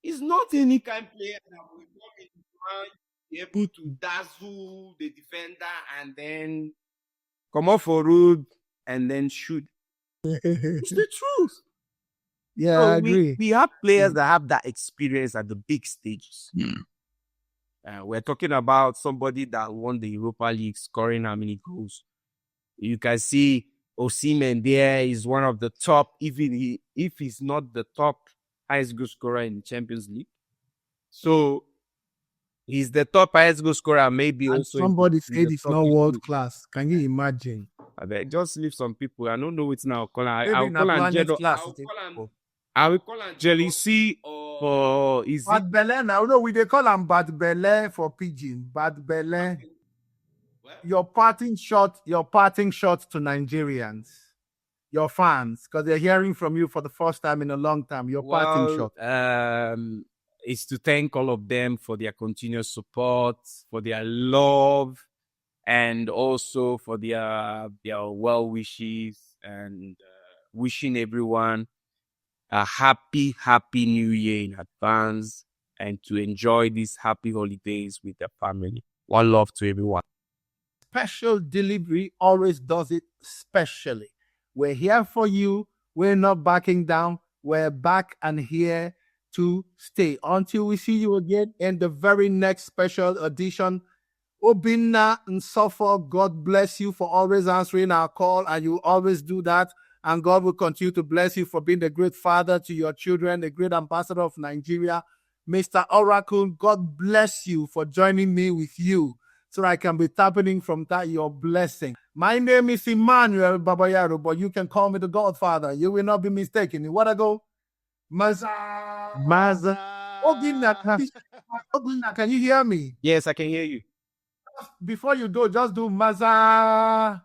He's not any kind of player that will come in front, be able to dazzle the defender and then come off for road and then shoot. It's the truth. Yeah, So I agree. we have players that have that experience at the big stages. We're talking about somebody that won the Europa League, scoring how many goals? You can see Osimhen there is one of the top, even if he's not the top highest goal scorer in the Champions League. So he's the top highest goal scorer, maybe And also. somebody in said the it's top not 50. world class. Can you imagine? I beg, just leave some people. I don't know what's now. Maybe I'll in call Planet Angelo. class. I will call Angelisi or is it? Bad Belle now. No, we they call him Bad Belle for pidgin. Bad Belle. Your parting shot to Nigerians, your fans, because they're hearing from you for the first time in a long time. Your parting shot. Is to thank all of them for their continuous support, for their love, and also for their well wishes, and wishing everyone a happy New Year in advance, and to enjoy these happy holidays with their family. One love to everyone. Special delivery always does it specially. We're here for you. We're not backing down. We're back and here to stay until we see you again in the very next special edition. Obinna Nsofor, God bless you for always answering our call, and you always do that. And God will continue to bless you for being the great father to your children, the great ambassador of Nigeria. Mr. Oracle, God bless you for joining me with you so I can be tapping from that your blessing. My name is Emmanuel Babayaro, but you can call me the Godfather. You will not be mistaken. You want to go? Maza. Obinna, can you hear me? Yes, I can hear you. Before you go, just do Maza.